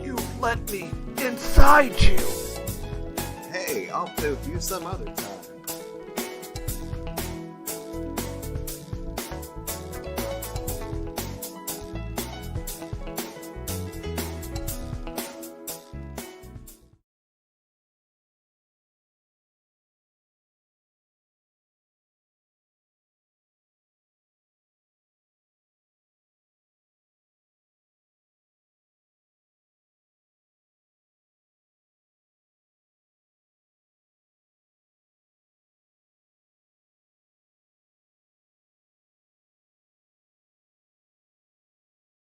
You let me inside you. Hey, I'll play with you some other time.